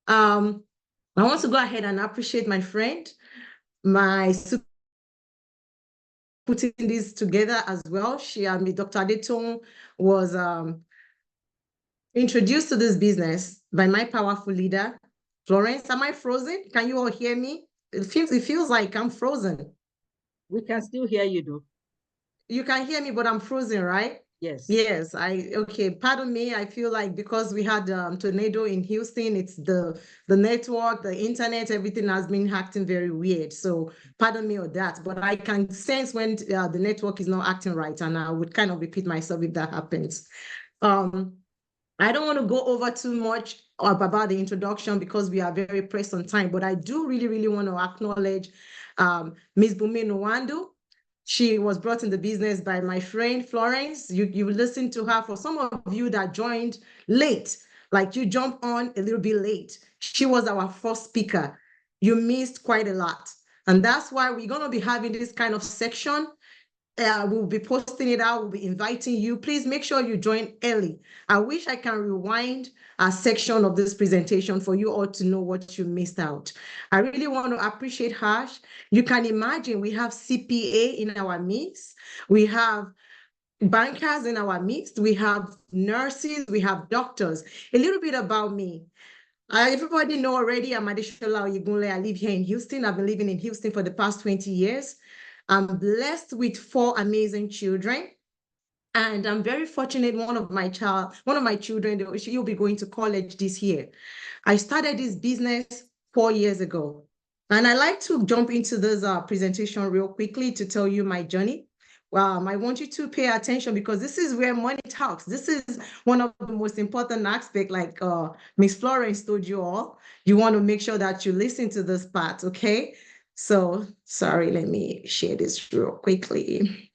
I want to go ahead and appreciate my friend, putting this together as well. Dr. Adetoun was introduced to this business by my powerful leader, Florence. Am I frozen? Can you all hear me? It feels like I'm frozen. We can still hear you, though. You can hear me, but I'm frozen, right? Yes. Yes, okay, pardon me. I feel like because we had tornado in Houston, it's the network, the internet, everything has been acting very weird. So pardon me on that, but I can sense when the network is not acting right, and I would kind of repeat myself if that happens. I don't want to go over too much about the introduction because we are very pressed on time, but I do really, really want to acknowledge Ms. Bumi Nwandu. She was brought in the business by my friend Florence. You listened to her. For some of you that joined late, like you jumped on a little bit late, she was our first speaker. You missed quite a lot. And that's why we're going to be having this kind of section. We'll be posting it out. We'll be inviting you. Please make sure you join early. I wish I can rewind a section of this presentation for you all to know what you missed out. I really want to appreciate Harsh. You can imagine we have CPA in our midst. We have bankers in our midst. We have nurses. We have doctors. A little bit about me. Everybody know already, I'm Adeshola Oyegunle. I live here in Houston. I've been living in Houston for the past 20 years. I'm blessed with 4 amazing children. And I'm very fortunate. One of my children, she'll be going to college this year. I started this business 4 years ago. And I like to jump into this presentation real quickly to tell you my journey. I want you to pay attention because this is where money talks. This is one of the most important aspects, like Miss Florence told you all. You want to make sure that you listen to this part, okay? So, sorry, let me share this real quickly.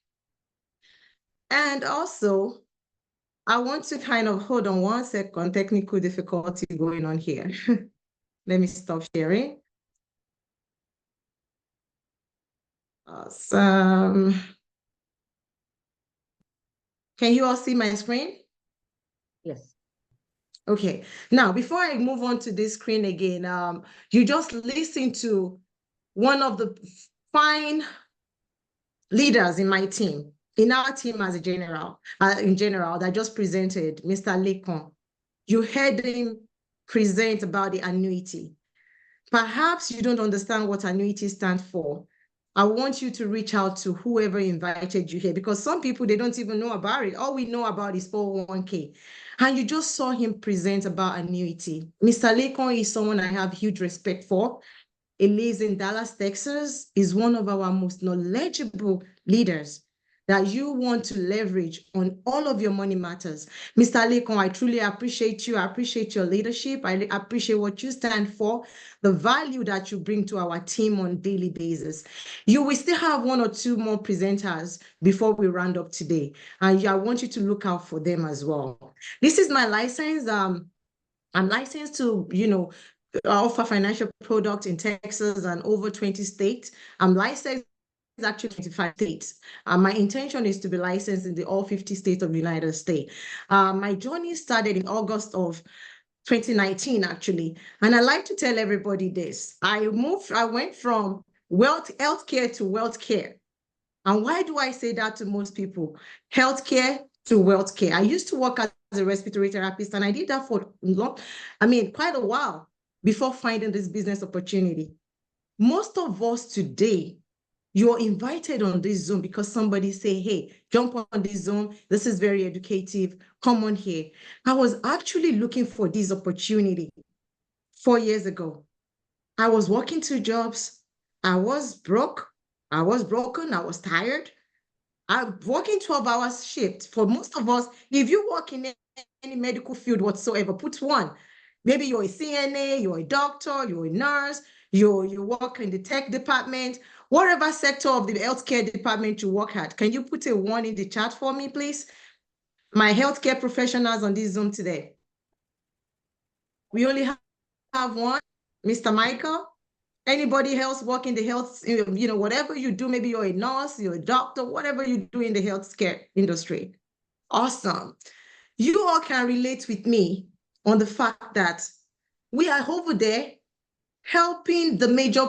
And also, I want to kind of hold on one second, technical difficulty going on here. Let me stop sharing. Awesome. Can you all see my screen? Yes. Okay. Now, before I move on to this screen again, you just listen to one of the fine leaders in my team, in our team as a general, that just presented, Mr. Lekon. You heard him present about the annuity. Perhaps you don't understand what annuity stands for. I want you to reach out to whoever invited you here because some people, they don't even know about it. All we know about is 401k. And you just saw him present about annuity. Mr. Lekon is someone I have huge respect for. He lives in Dallas, Texas, is one of our most knowledgeable leaders that you want to leverage on all of your money matters. Mr. Lekon, I truly appreciate you. I appreciate your leadership. I appreciate what you stand for, the value that you bring to our team on a daily basis. You will still have 1 or 2 more presenters before we round up today. And I want you to look out for them as well. This is my license. I'm licensed to, offer financial products in Texas and over 20 states. I'm licensed actually 25 states. My intention is to be licensed in all 50 states of the United States. My journey started in August of 2019, actually. And I like to tell everybody this. I went from healthcare to wealth care. And why do I say that to most people? Healthcare to wealth care. I used to work as a respiratory therapist, and I did that for quite a while before finding this business opportunity. Most of us today, you're invited on this Zoom because somebody say, hey, jump on this Zoom. This is very educative. Come on here. I was actually looking for this opportunity 4 years ago. I was working 2 jobs. I was broke. I was broken. I was tired. I'm working 12-hour shift. For most of us, if you work in any medical field whatsoever, put one. Maybe you're a CNA, you're a doctor, you're a nurse, you work in the tech department, whatever sector of the healthcare department you work at. Can you put a 1 in the chat for me, please? My healthcare professionals on this Zoom today. We only have 1. Mr. Michael? Anybody else work in the health, whatever you do, maybe you're a nurse, you're a doctor, whatever you do in the healthcare industry. Awesome. You all can relate with me on the fact that we are over there helping the major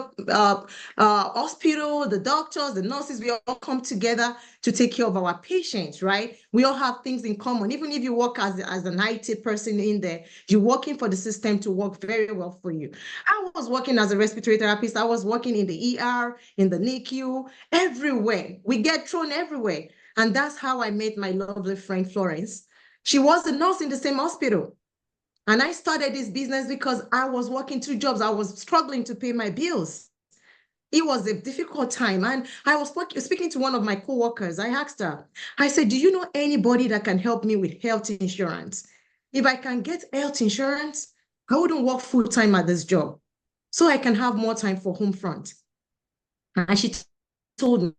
hospital, the doctors, the nurses, we all come together to take care of our patients, right? We all have things in common. Even if you work as an IT person in there, you're working for the system to work very well for you. I was working as a respiratory therapist. I was working in the ER, in the NICU, everywhere. We get thrown everywhere. And that's how I met my lovely friend, Florence. She was a nurse in the same hospital. And I started this business because I was working 2 jobs. I was struggling to pay my bills. It was a difficult time. And I was speaking to one of my coworkers. I asked her, I said, do you know anybody that can help me with health insurance? If I can get health insurance, I wouldn't work full-time at this job. So I can have more time for home front. And she told me,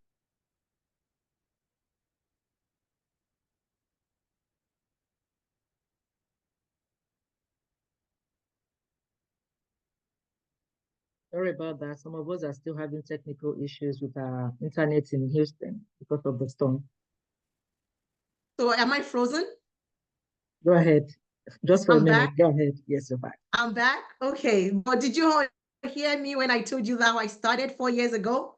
Sorry about that. Some of us are still having technical issues with our internet in Houston because of the storm. So am I frozen? Go ahead. Just for a I'm minute. back. Go ahead. Yes, you're back. I'm back. Okay. But did you all hear me when I told you how I started 4 years ago?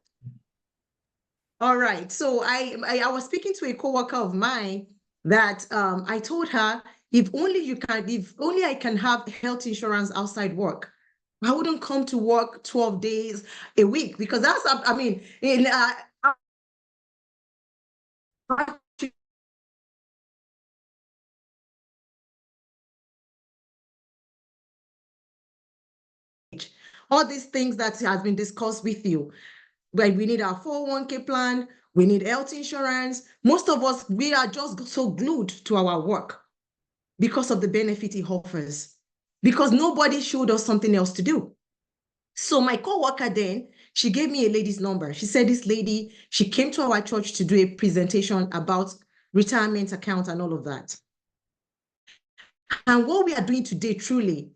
All right. So I was speaking to a coworker of mine that I told her, if only I can have health insurance outside work, I wouldn't come to work 12 days a week, because that's, I mean, in all these things that has been discussed with you. Like, we need our 401k plan, we need health insurance. Most of us, we are just so glued to our work because of the benefit it offers, because nobody showed us something else to do. So my coworker then, she gave me a lady's number. She said this lady, she came to our church to do a presentation about retirement account and all of that. And what we are doing today, truly,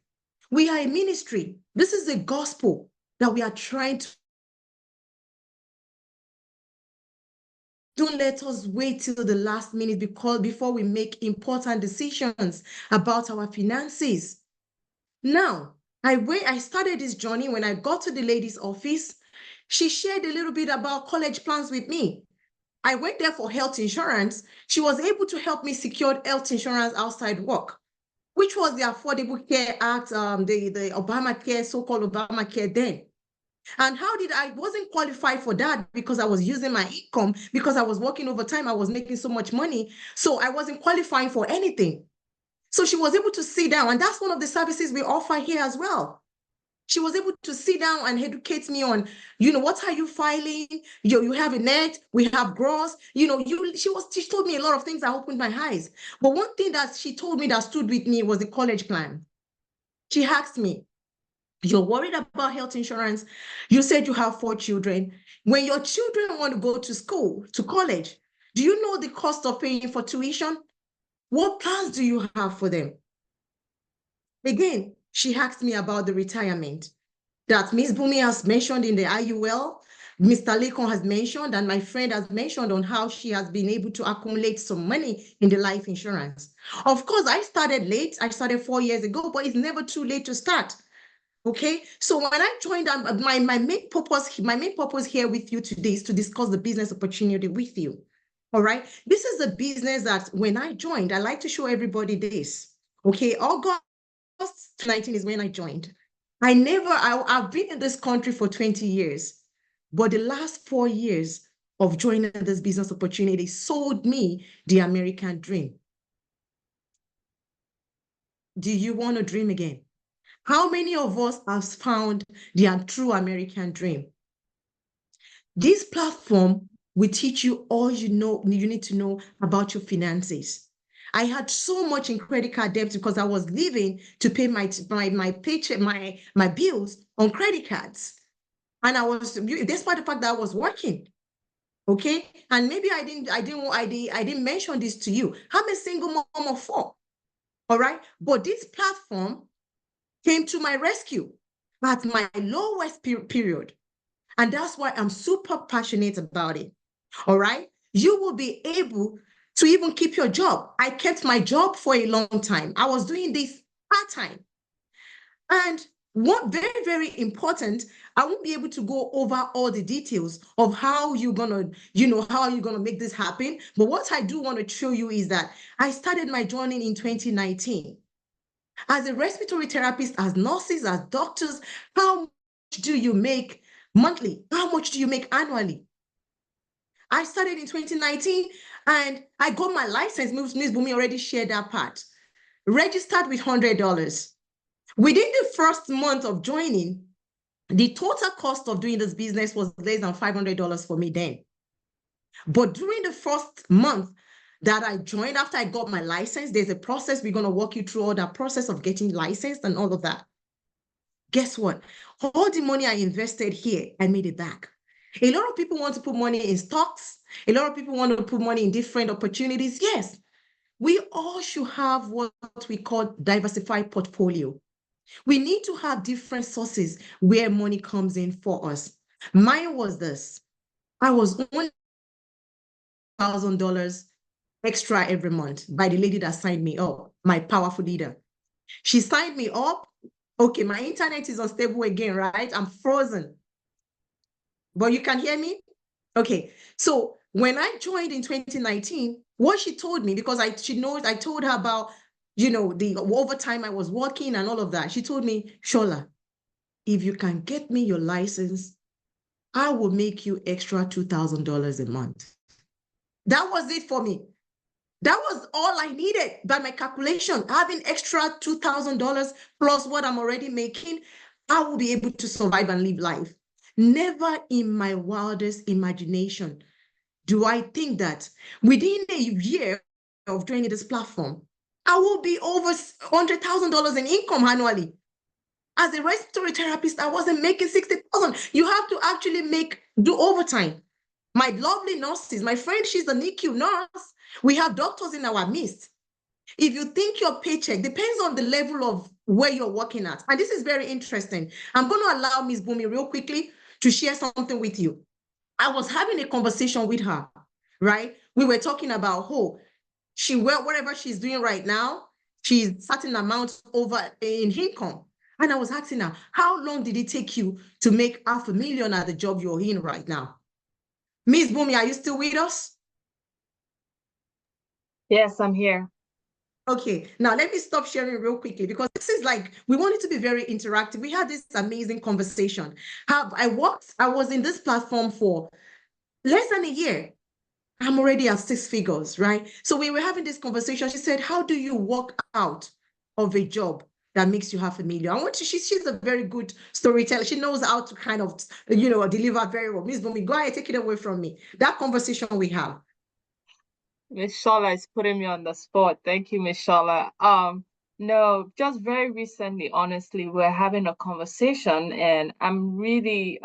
we are a ministry. This is the gospel that we are trying to. Don't let us wait till the last minute before we make important decisions about our finances. Now, I started this journey when I got to the lady's office. She shared a little bit about college plans with me. I went there for health insurance. She was able to help me secure health insurance outside work, which was the Affordable Care Act, the Obamacare, so-called Obamacare then. And I wasn't qualified for that because I was using my income, because I was working overtime, I was making so much money. So I wasn't qualifying for anything. So she was able to sit down, and that's one of the services we offer here as well. She was able to sit down and educate me on, what are you filing? You have a net, we have gross, she told me a lot of things that opened my eyes. But one thing that she told me that stood with me was the college plan. She asked me, you're worried about health insurance. You said you have 4 children. When your children want to go to school, to college, do you know the cost of paying for tuition? What plans do you have for them? Again, she asked me about the retirement that Ms. Bumi has mentioned in the IUL, Mr. Lekon has mentioned, and my friend has mentioned on how she has been able to accumulate some money in the life insurance. Of course, I started late. I started 4 years ago, but it's never too late to start. Okay, so when I joined, my main purpose here with you today is to discuss the business opportunity with you. All right, this is a business that when I joined, I like to show everybody this. Okay, August 19 is when I joined. I've been in this country for 20 years, but the last 4 years of joining this business opportunity sold me the American dream. Do you want to dream again? How many of us have found the true American dream? This platform will teach you all you need to know about your finances. I had so much in credit card debt because I was living to pay my paycheck, my bills on credit cards. And I was, despite the fact that I was working. Okay. And maybe I didn't mention this to you. I'm a single mom of 4. All right. But this platform came to my rescue at my lowest period. And that's why I'm super passionate about it. All right. You will be able to even keep your job. I kept my job for a long time. I was doing this part-time. And what very, very important, I won't be able to go over all the details of how you're gonna make this happen. But what I do want to show you is that I started my journey in 2019. As a respiratory therapist, as nurses, as doctors, how much do you make monthly? How much do you make annually? I started in 2019 and I got my license. Ms. Bumi already shared that part. Registered with $100. Within the first month of joining, the total cost of doing this business was less than $500 for me then. But during the first month that I joined, after I got my license, there's a process. We're going to walk you through all that process of getting licensed and all of that. Guess what? All the money I invested here, I made it back. A lot of people want to put money in stocks. A lot of people want to put money in different opportunities. Yes, we all should have what we call diversified portfolio. We need to have different sources where money comes in for us. Mine was this. I was only $1,000 extra every month by the lady that signed me up, my powerful leader. She signed me up. Okay, my internet is unstable again, right? I'm frozen. But you can hear me? Okay. So when I joined in 2019, what she told me, because she knows I told her about, the overtime I was working and all of that. She told me, Shola, if you can get me your license, I will make you extra $2,000 a month. That was it for me. That was all I needed by my calculation. Having extra $2,000 plus what I'm already making, I will be able to survive and live life. Never in my wildest imagination do I think that within a year of joining this platform, I will be over $100,000 in income annually. As a respiratory therapist, I wasn't making 60,000. You have to actually do overtime. My lovely nurses, my friend, she's a NICU nurse. We have doctors in our midst. If you think your paycheck depends on the level of where you're working at, and this is very interesting. I'm going to allow Ms. Bumi real quickly to share something with you. I was having a conversation with her, right? We were talking about, whatever she's doing right now, she's certain amount over in income. And I was asking her, how long did it take you to make $500,000 at the job you're in right now? Ms. Bumi, are you still with us? Yes, I'm here. Okay, now let me stop sharing real quickly because this is we want it to be very interactive. We had this amazing conversation. I was in this platform for less than a year. I'm already at 6 figures, right? So we were having this conversation. She said, how do you walk out of a job that makes you $500,000? She's a very good storyteller. She knows how to kind of, deliver very well. Ms. Bumi, go ahead, take it away from me. That conversation we have. Miss Shola is putting me on the spot. Thank you, Miss Shola. No, just very recently, honestly, we're having a conversation and I'm really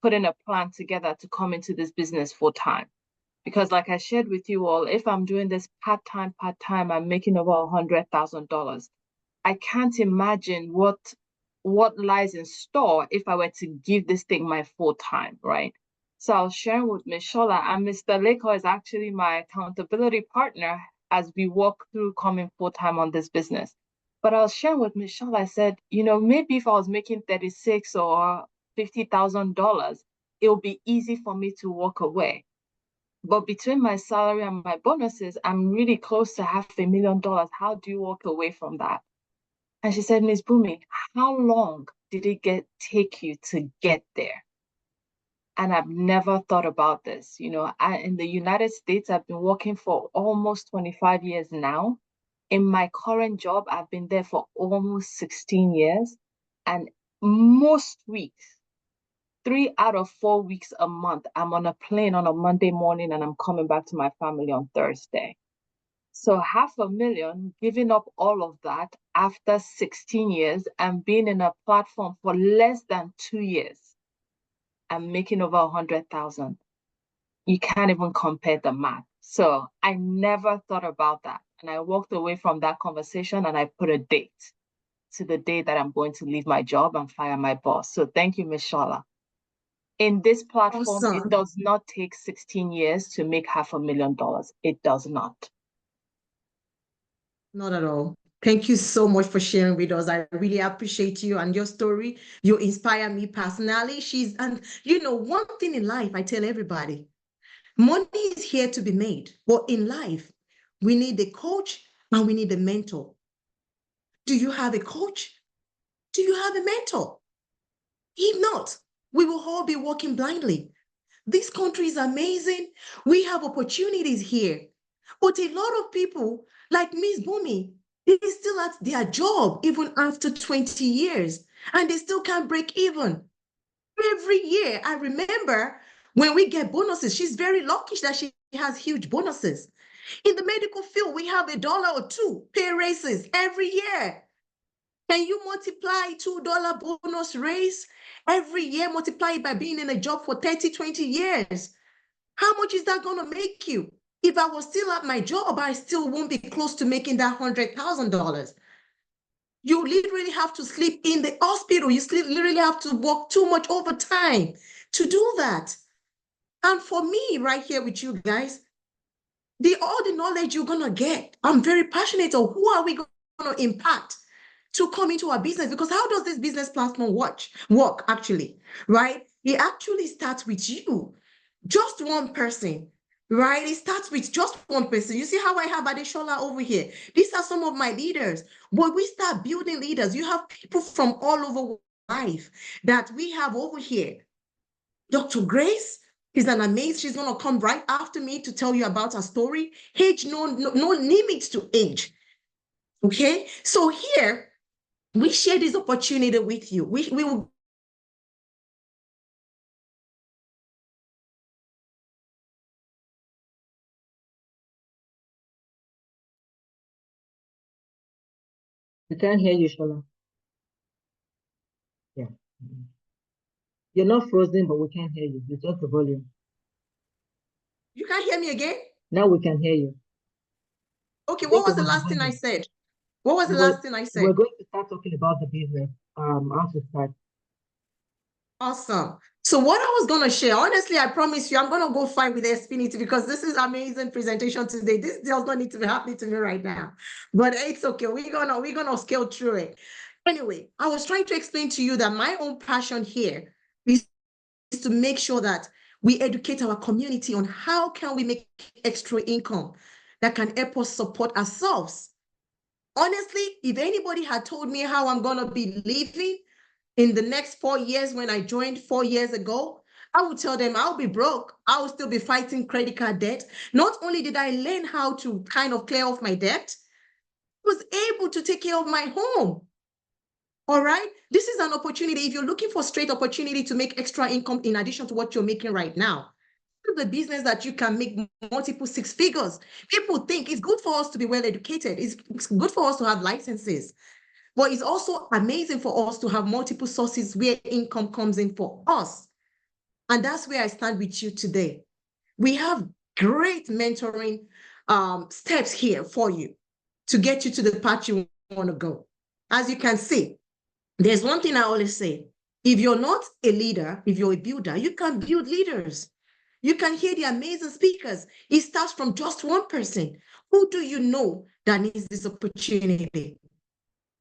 putting a plan together to come into this business full time. Because like I shared with you all, if I'm doing this part-time, I'm making over $100,000. I can't imagine what lies in store if I were to give this thing my full time, right? So I was sharing with Ms. Shola, and Mr. Leko is actually my accountability partner as we walk through coming full time on this business. But I was sharing with Ms. Shola, I said, maybe if I was making $36,000 or $50,000, it would be easy for me to walk away. But between my salary and my bonuses, I'm really close to $500,000. How do you walk away from that? And she said, Ms. Bumi, how long did it take you to get there? And I've never thought about this. In the United States, I've been working for almost 25 years now. In my current job, I've been there for almost 16 years. And most weeks, 3 out of 4 weeks a month, I'm on a plane on a Monday morning and I'm coming back to my family on Thursday. So $500,000, giving up all of that after 16 years and being in a platform for less than 2 years and making over 100,000. You can't even compare the math. So I never thought about that. And I walked away from that conversation and I put a date to the day that I'm going to leave my job and fire my boss. So thank you, Ms. Shola. In this platform, Awesome. It does not take 16 years to make $500,000. It does not. Not at all. Thank you so much for sharing with us. I really appreciate you and your story. You inspire me personally. One thing in life, I tell everybody, money is here to be made. But in life, we need a coach and we need a mentor. Do you have a coach? Do you have a mentor? If not, we will all be walking blindly. This country is amazing. We have opportunities here. But a lot of people, like Ms. Bumi, they're still at their job even after 20 years, and they still can't break even. Every year, I remember when we get bonuses, she's very lucky that she has huge bonuses. In the medical field, we have $1 or $2 pay raises every year. Can you multiply $2 bonus raise every year, multiply it by being in a job for 30, 20 years? How much is that going to make you? If I was still at my job, I still won't be close to making that $100,000. You literally have to sleep in the hospital. You literally have to work too much overtime to do that. And for me, right here with you guys, all the knowledge you're gonna get, I'm very passionate on who are we gonna impact to come into our business, because how does this business platform work actually, right? It actually starts with you, just one person, right? It starts with just one person. You see how I have Adeshola over here? These are some of my leaders. But we start building leaders. You have people from all over life that we have over here. Dr. Grace is an amazing, she's gonna come right after me to tell you about her story. Age, no limits to age. Okay, so here we share this opportunity with you. We will We can't hear you, Shola. Yeah. You're not frozen, but we can't hear you. It's just the volume. You can't hear me again? Now we can hear you. Okay, what was the last thing I said? What was the last thing I said? We're going to start talking about the business. How to start. Awesome. So what I was gonna share, honestly, I promise you, I'm gonna go fight with Xfinity because this is amazing presentation today. This does not need to be happening to me right now, but it's okay. We're gonna scale through it. Anyway, I was trying to explain to you that my own passion here is to make sure that we educate our community on how can we make extra income that can help us support ourselves. Honestly, if anybody had told me how I'm gonna be living in the next 4 years when I joined 4 years ago, I would tell them I'll be broke. I will still be fighting credit card debt. Not only did I learn how to kind of clear off my debt, I was able to take care of my home. All right. This is an opportunity. If you're looking for straight opportunity to make extra income in addition to what you're making right now, the business that you can make multiple six figures. People think it's good for us to be well educated. It's good for us to have licenses. But it's also amazing for us to have multiple sources where income comes in for us. And that's where I stand with you today. We have great mentoring steps here for you to get you to the path you want to go. As you can see, there's one thing I always say. If you're not a leader, if you're a builder, you can build leaders. You can hear the amazing speakers. It starts from just one person. Who do you know that needs this opportunity?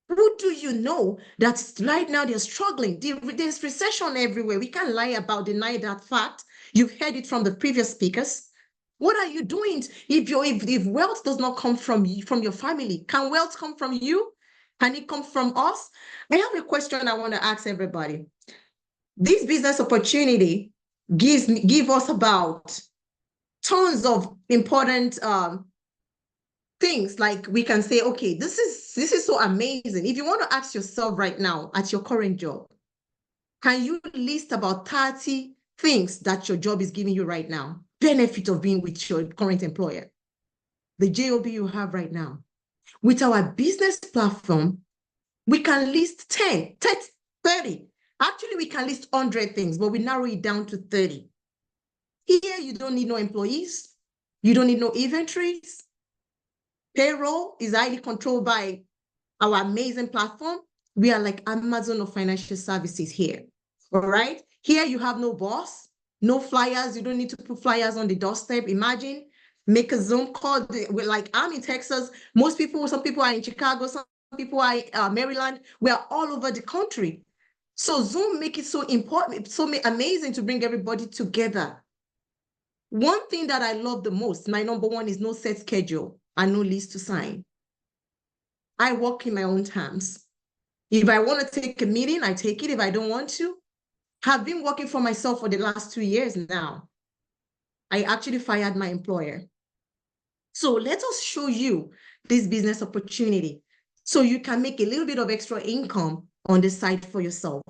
Who do you know that right now they're struggling? There's recession everywhere. We can't deny that fact. You've heard it from the previous speakers. What are you doing if wealth does not come from your family? Can wealth come from you? Can it come from us? I have a question I want to ask everybody. This business opportunity give us about tons of important things, like we can say, okay, this is so amazing. If you want to ask yourself right now at your current job, can you list about 30 things that your job is giving you right now? Benefit of being with your current employer, the job you have right now. With our business platform, we can list 10, 30. Actually, we can list 100 things, but we narrow it down to 30. Here, you don't need no employees. You don't need no inventories. Payroll is highly controlled by our amazing platform. We are like Amazon of financial services here. All right. Here you have no boss, no flyers. You don't need to put flyers on the doorstep. Imagine, make a Zoom call. Like I'm in Texas. Some people are in Chicago. Some people are in Maryland. We are all over the country. So Zoom make it so important, so amazing to bring everybody together. One thing that I love the most, my number one, is no set schedule and no lease to sign. I work in my own terms. If I want to take a meeting, I take it. If I don't want to, have been working for myself for the last 2 years now. I actually fired my employer. So let us show you this business opportunity so you can make a little bit of extra income on the side for yourself.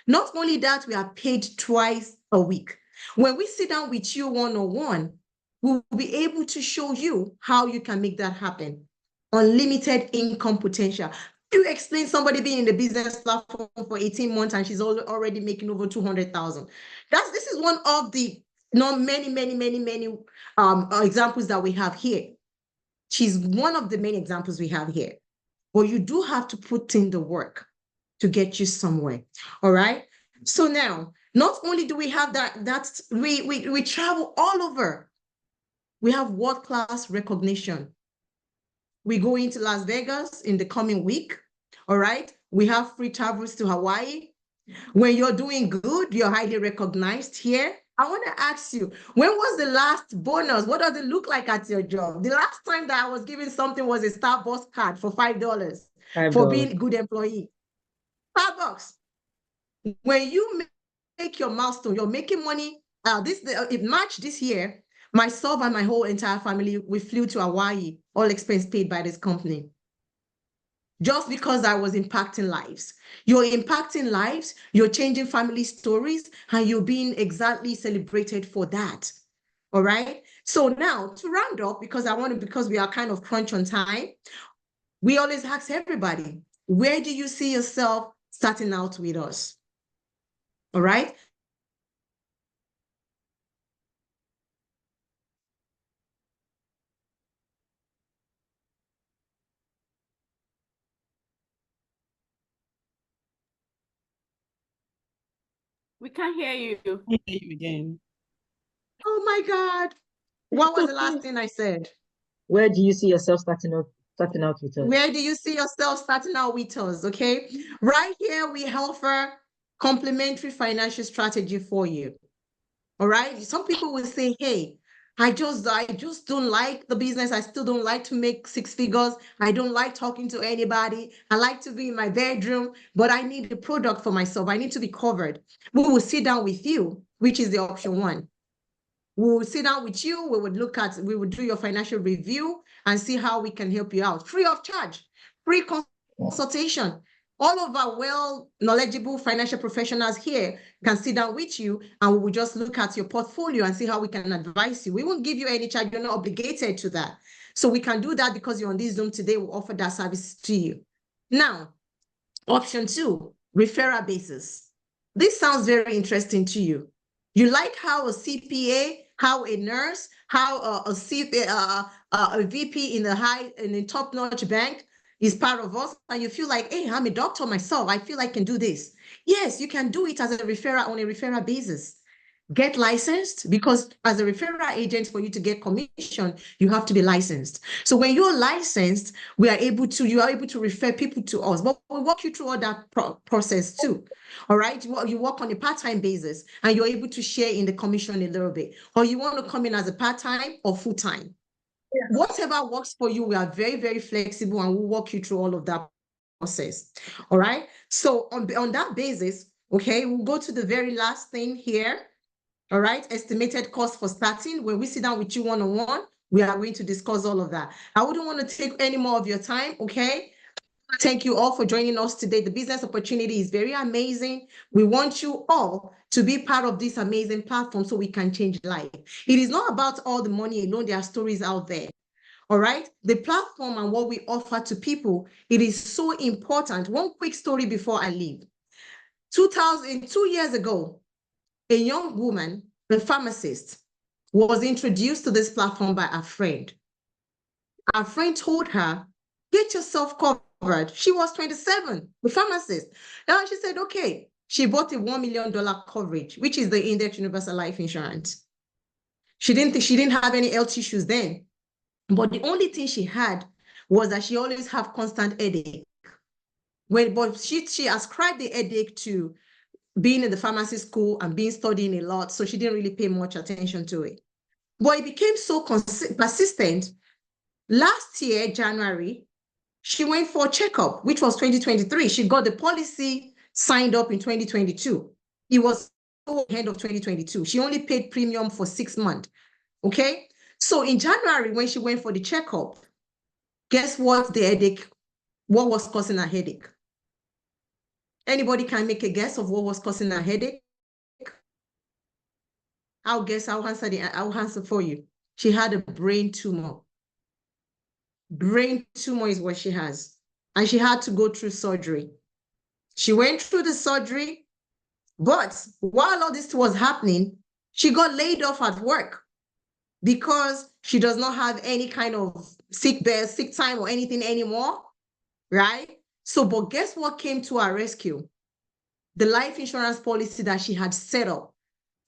Not only that, we are paid twice a week. When we sit down with you one-on-one, we'll be able to show you how you can make that happen. Unlimited income potential. You explain somebody being in the business platform for 18 months and she's already making over 200,000. This is one of the many examples that we have here. She's one of the main examples we have here. but you do have to put in the work to get you somewhere. All right. So now, not only do we have we travel all over. We have world-class recognition. We go into Las Vegas in the coming week. All right. We have free travels to Hawaii. When you're doing good, you're highly recognized here. I want to ask you, when was the last bonus? What does it look like at your job? The last time that I was given something was a Starbucks card for $5 for being a good employee. Starbucks. When you make your milestone, you're making money. In March this year, myself and my whole entire family, we flew to Hawaii, all expense paid by this company. Just because I was impacting lives. You're impacting lives, you're changing family stories, and you're being exactly celebrated for that. All right. So now to round up, because we are kind of crunch on time, we always ask everybody, where do you see yourself starting out with us? All right. We can't hear you. Can't hear you again. Oh my God. What was the last thing I said? Where do you see yourself starting out with us? Where do you see yourself starting out with us? Okay. Right here, we offer complementary financial strategy for you. All right. Some people will say, hey, I just don't like the business. I still don't like to make six figures. I don't like talking to anybody. I like to be in my bedroom, but I need a product for myself. I need to be covered. We will sit down with you, which is the option one. We will sit down with you. We would do your financial review and see how we can help you out. Free of charge, free consultation. All of our knowledgeable financial professionals here can sit down with you and we will just look at your portfolio and see how we can advise you. We won't give you any charge. You're not obligated to that. So we can do that because you're on this Zoom today. We'll offer that service to you. Now, option two, referral basis. This sounds very interesting to you. You like how a CPA, how a nurse, how a VP in a top-notch bank is part of us, and you feel like, hey, I'm a doctor myself. I feel I can do this. Yes, you can do it as a referral on a referral basis. Get licensed, because as a referral agent, for you to get commission, you have to be licensed. So when you're licensed, you are able to refer people to us, but we'll walk you through all that process too. All right. You work on a part-time basis and you're able to share in the commission a little bit, or you want to come in as a part-time or full-time. Yeah. Whatever works for you, we are very, very flexible and we'll walk you through all of that process. All right. So on that basis, okay, we'll go to the very last thing here. All right, estimated cost for starting. When we sit down with you one-on-one, we are going to discuss all of that. I wouldn't want to take any more of your time, okay? Thank you all for joining us today. The business opportunity is very amazing. We want you all to be part of this amazing platform so we can change life. It is not about all the money alone. There are stories out there. All right. The platform and what we offer to people, it is so important. One quick story before I leave. 2 years ago, a young woman, a pharmacist, was introduced to this platform by a friend. Our friend told her, get yourself covered. She was 27, the pharmacist. Now she said, okay. She bought a $1 million coverage, which is the Index Universal Life Insurance. She didn't have any health issues then. But the only thing she had was that she always have constant headache. But she ascribed the headache to being in the pharmacy school and studying a lot, so she didn't really pay much attention to it. But it became so persistent. Last year, January, she went for a checkup, which was 2023. She got the policy signed up in 2022. It was the end of 2022. She only paid premium for 6 months, okay? So in January, when she went for the checkup, guess what what was causing her headache? Anybody can make a guess of what was causing her headache? I'll answer for you. She had a brain tumor. Brain tumor is what she has. And she had to go through surgery. She went through the surgery, but while all this was happening, she got laid off at work because she does not have any kind of sick time or anything anymore. right? So, but guess what came to our rescue? The life insurance policy that she had set up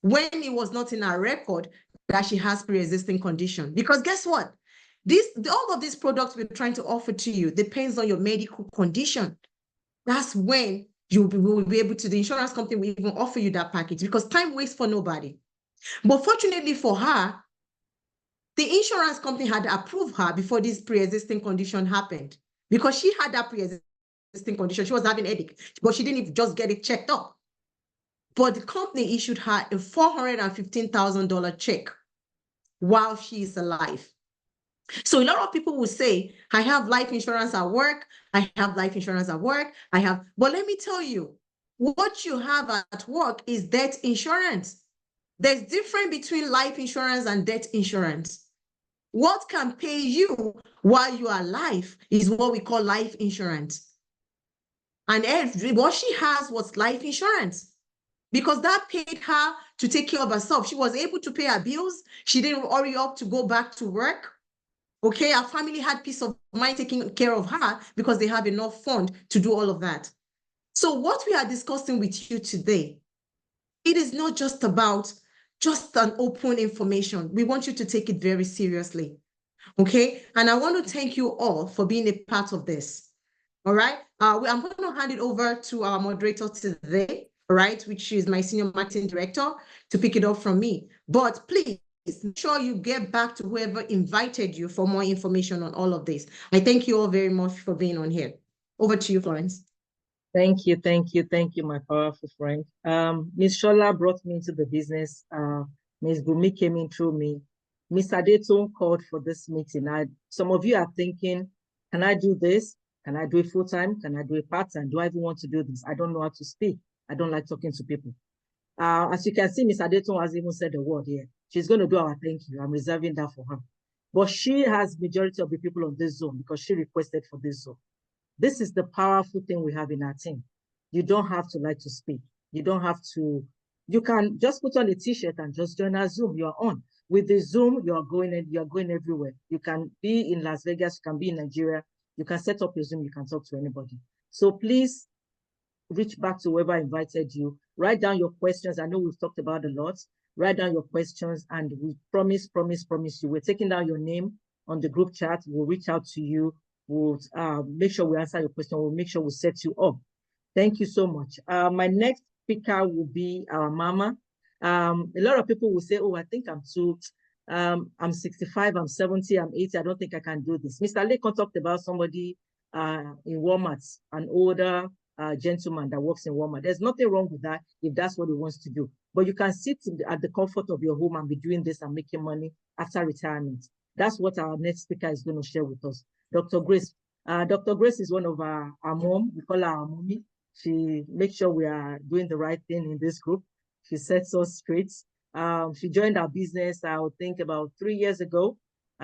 when it was not in our record that she has pre-existing condition. Because guess what? All of these products we're trying to offer to you depends on your medical condition. That's when you will be able to, the insurance company will even offer you that package, because time waits for nobody. But fortunately for her, the insurance company had approved her before this pre-existing condition happened, because she had that pre-existing condition. She was having a headache, but she didn't even just get it checked up. But the company issued her a $415,000 check while she is alive. So a lot of people will say, I have life insurance at work, I have life insurance at work, but let me tell you, what you have at work is death insurance. There's difference between life insurance and death insurance. What can pay you while you are alive is what we call life insurance. And what she has was life insurance, because that paid her to take care of herself. She was able to pay her bills. She didn't hurry up to go back to work. Okay, our family had peace of mind taking care of her because they have enough fund to do all of that. So what we are discussing with you today, it is not just about just an open information. We want you to take it very seriously. Okay, and I want to thank you all for being a part of this. All right, I'm going to hand it over to our moderator today, right, which is my senior marketing director, to pick it up from me. But please make sure you get back to whoever invited you for more information on all of this. I thank you all very much for being on here. Over to you, Florence. Thank you, my powerful friend. Ms. Shola brought me into the business. Ms. Bumi came in through me. Ms. Adetoun called for this meeting. Some of you are thinking, can I do this? Can I do it full-time? Can I do it part-time? Do I even want to do this? I don't know how to speak. I don't like talking to people. As you can see, Ms. Adetoun has even said the word here. She's going to do our thank you. I'm reserving that for her. But she has majority of the people on this Zoom because she requested for this Zoom. This is the powerful thing we have in our team. You don't have to like to speak. You don't have to, you can just put on a t-shirt and just join our Zoom. You're on. With the Zoom, you're going everywhere. You can be in Las Vegas, you can be in Nigeria, you can set up your Zoom, you can talk to anybody. So please reach back to whoever invited you. Write down your questions. I know we've talked about a lot. Write down your questions, and we promise you. We're taking down your name on the group chat. We'll reach out to you. We'll make sure we answer your question. We'll make sure we set you up. Thank you so much. My next speaker will be our mama. A lot of people will say, oh, I think I'm too, I'm 65, I'm 70, I'm 80. I don't think I can do this. Mr. Lekon talked about somebody in Walmart, an older gentleman that works in Walmart. There's nothing wrong with that if that's what he wants to do. But you can sit at the comfort of your home and be doing this and making money after retirement. That's what our next speaker is going to share with us. Dr. Grace. Dr. Grace is one of our mom. We call her our mommy. She makes sure we are doing the right thing in this group. She sets us straight. She joined our business, I would think, about 3 years ago.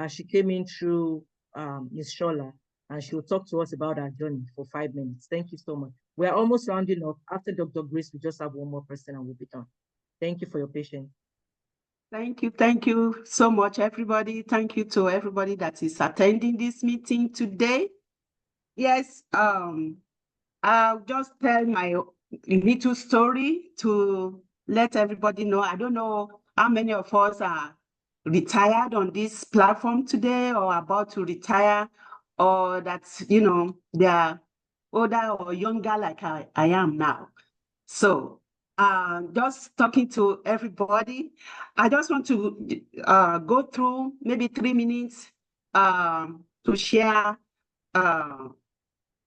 She came in through Ms. Shola, and she will talk to us about our journey for 5 minutes. Thank you so much. We are almost rounding up. After Dr. Grace, we just have one more person and we'll be done. Thank you for your patience. Thank you so much, everybody. Thank you to everybody that is attending this meeting today. Yes, I'll just tell my little story to let everybody know. I don't know how many of us are retired on this platform today or about to retire, or that's, you know, they're older or younger like I am now. So just talking to everybody, I just want to go through maybe 3 minutes to share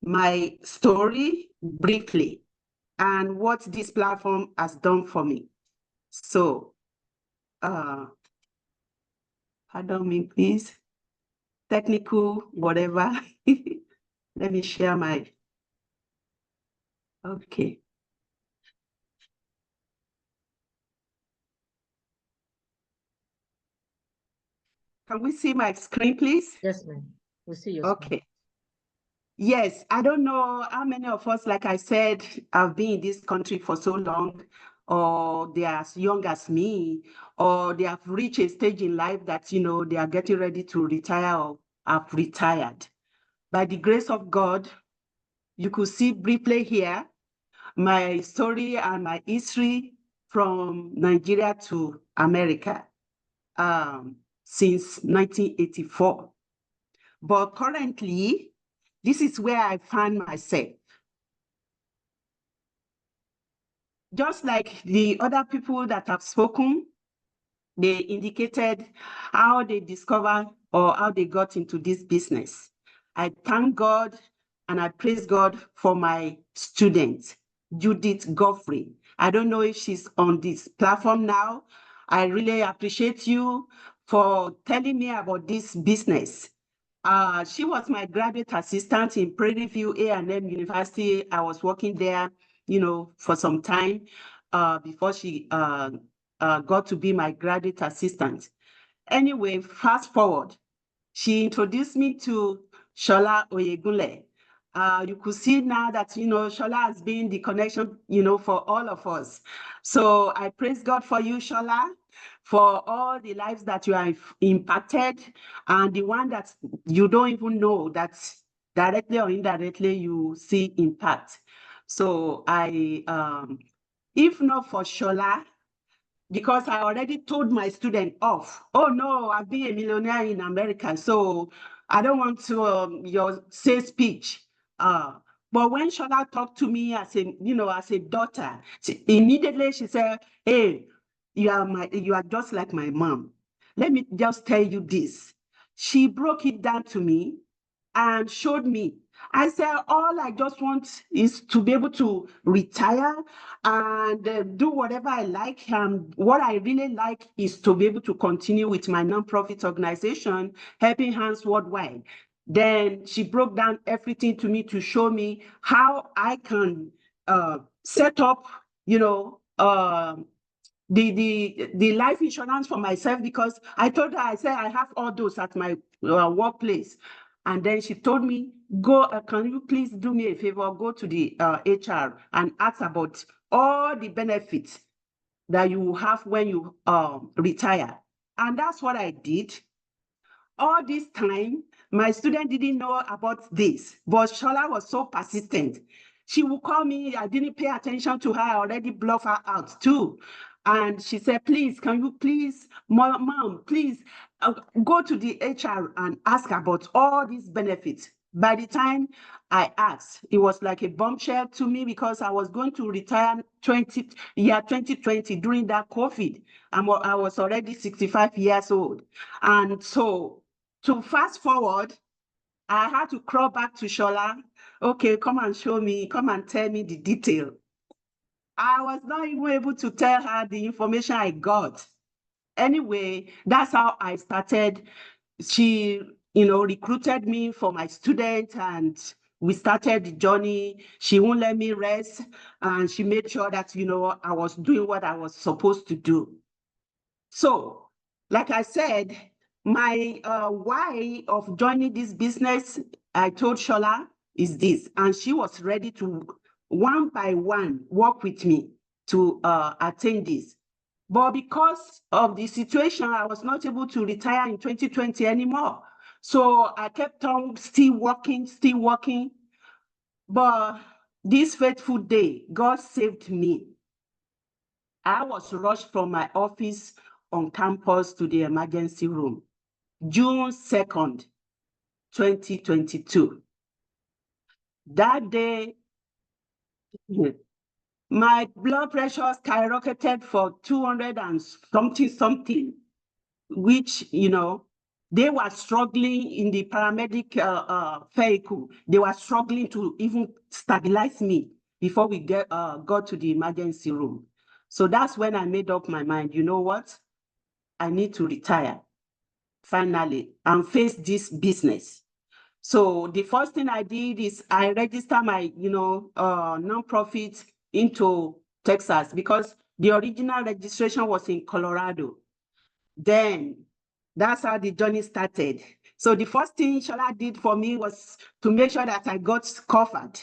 my story briefly and what this platform has done for me. So, pardon me, please. Technical, whatever. Let me share my, okay. Can we see my screen, please? Yes, ma'am. We see you. Okay. Yes, I don't know how many of us, like I said, have been in this country for so long, or they are as young as me, or they have reached a stage in life that, you know, they are getting ready to retire or have retired. By the grace of God, you could see briefly here my story and my history from Nigeria to America since 1984. But currently, this is where I find myself. Just like the other people that have spoken, they indicated how they discovered or how they got into this business. I thank God and I praise God for my student, Judith Godfrey. I don't know if she's on this platform now. I really appreciate you for telling me about this business. She was my graduate assistant in Prairie View A&M University. I was working there, for some time before she got to be my graduate assistant. Anyway, fast forward, she introduced me to Shola Oyegunle. You could see now that, Shola has been the connection, for all of us. So I praise God for you, Shola, for all the lives that you have impacted and the one that you don't even know that directly or indirectly you see impact. So if not for Shola, because I already told my student off, oh no, I've been a millionaire in America, so I don't want to your say speech. But when Shola talked to me as a daughter, immediately she said, hey, you are just like my mom. Let me just tell you this. She broke it down to me and showed me. I said, all I just want is to be able to retire and do whatever I like. And what I really like is to be able to continue with my nonprofit organization, Helping Hands Worldwide. Then she broke down everything to me to show me how I can set up, the life insurance for myself, because I told her, I said, I have all those at my workplace. And then she told me, go, can you please do me a favor, go to the HR and ask about all the benefits that you have when you retire. And that's what I did. All this time, my student didn't know about this, but Shola was so persistent. She would call me, I didn't pay attention to her, I already bluffed her out too. And she said, please, can you please, mom, please go to the HR and ask about all these benefits. By the time I asked, it was like a bombshell to me because I was going to retire 2020 during that COVID. I was already 65 years old. And so to fast forward, I had to crawl back to Shola. Okay, come and show me, come and tell me the detail. I was not even able to tell her the information I got. Anyway, that's how I started. She, recruited me for my student and we started the journey. She won't let me rest and she made sure that, I was doing what I was supposed to do. So, like I said, my why of joining this business, I told Shola, is this, and she was ready to one by one work with me to attain this. But because of the situation, I was not able to retire in 2020 anymore. So I kept on still working. But this fateful day, God saved me. I was rushed from my office on campus to the emergency room, June 2nd, 2022. That day, my blood pressure skyrocketed for 200 and something, which, they were struggling in the paramedic vehicle. They were struggling to even stabilize me before we got to the emergency room. So that's when I made up my mind, you know what? I need to retire finally and face this business. So the first thing I did is I registered my, nonprofit into Texas because the original registration was in Colorado. Then that's how the journey started. So the first thing Shola did for me was to make sure that I got covered.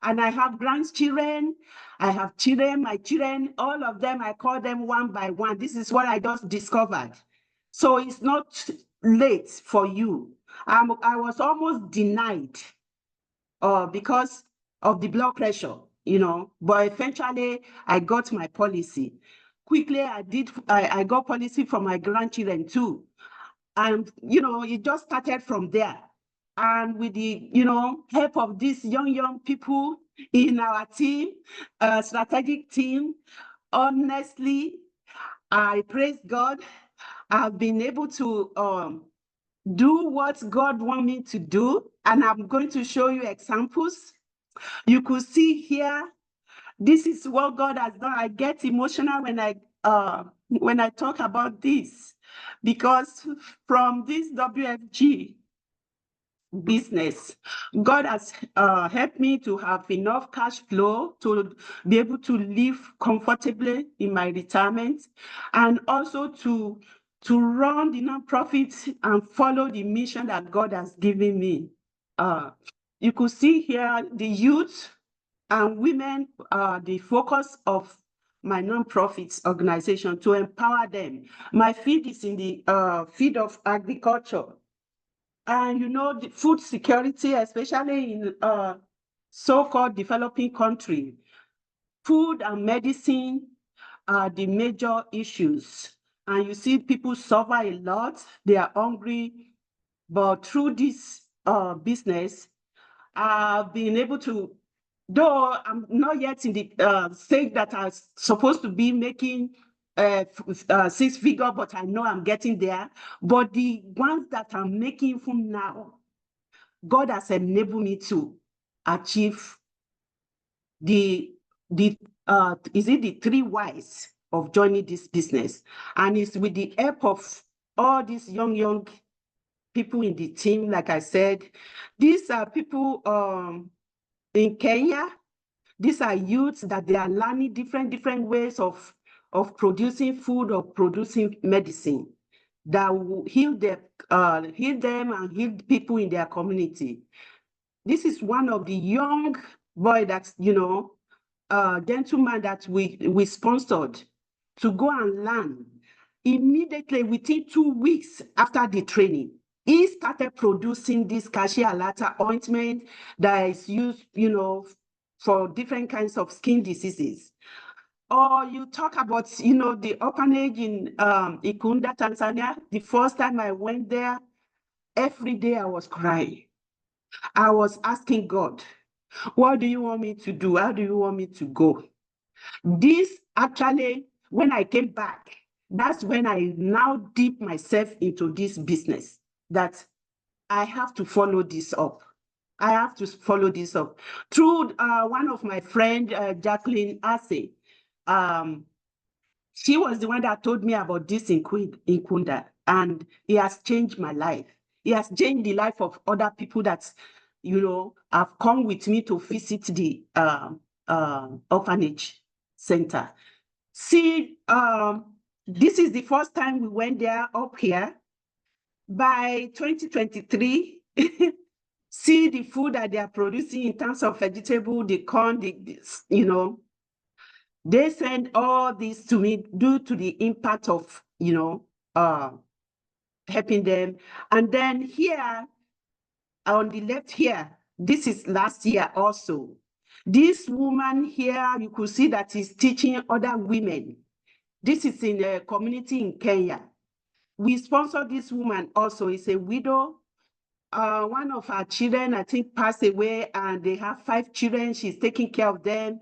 And I have grandchildren, I have children, my children, all of them, I call them one by one. This is what I just discovered. So it's not late for you. I was almost denied because of the blood pressure, but eventually I got my policy. Quickly, I got policy for my grandchildren too. And, it just started from there. And with the, help of these young people in our team, strategic team, honestly, I praise God. I've been able to do what God wants me to do. And I'm going to show you examples. You could see here, this is what God has done. I get emotional when I talk about this, because from this WFG business, God has helped me to have enough cash flow to be able to live comfortably in my retirement, and also to run the nonprofit and follow the mission that God has given me. You could see here the youth and women are the focus of my nonprofit organization, to empower them. My field is in the field of agriculture. And the food security, especially in so-called developing country, food and medicine are the major issues. And you see people suffer a lot, they are hungry. But through this business, I've been able to, though I'm not yet in the stage that I'm supposed to be making 6 figure, but I know I'm getting there. But the ones that I'm making from now, God has enabled me to achieve is it the 3 whys of joining this business? And it's with the help of all these young people in the team. Like I said, these are people in Kenya. These are youths that they are learning different ways of producing food or producing medicine that will heal them and heal people in their community. This is one of the young boy that's, gentleman that we sponsored to go and learn. Immediately, within 2 weeks after the training, he started producing this cassia alata ointment that is used, for different kinds of skin diseases. Or you talk about, the orphanage in Ikunda, Tanzania. The first time I went there, every day I was crying. I was asking God, what do you want me to do? How do you want me to go? This actually, when I came back, that's when I now dip myself into this business, that I have to follow this up. I have to follow this up. Through one of my friends, Jacqueline Ase, she was the one that told me about this in Kunda, and it has changed my life. It has changed the life of other people that, have come with me to visit the orphanage center. See, this is the first time we went there up here. By 2023, see the food that they are producing in terms of vegetable, the corn, they send all this to me due to the impact of, helping them. And then here, on the left here, this is last year also. This woman here, you could see that is teaching other women. This is in a community in Kenya. We sponsor this woman also. It's a widow. One of her children, I think, passed away, and they have 5 children. She's taking care of them.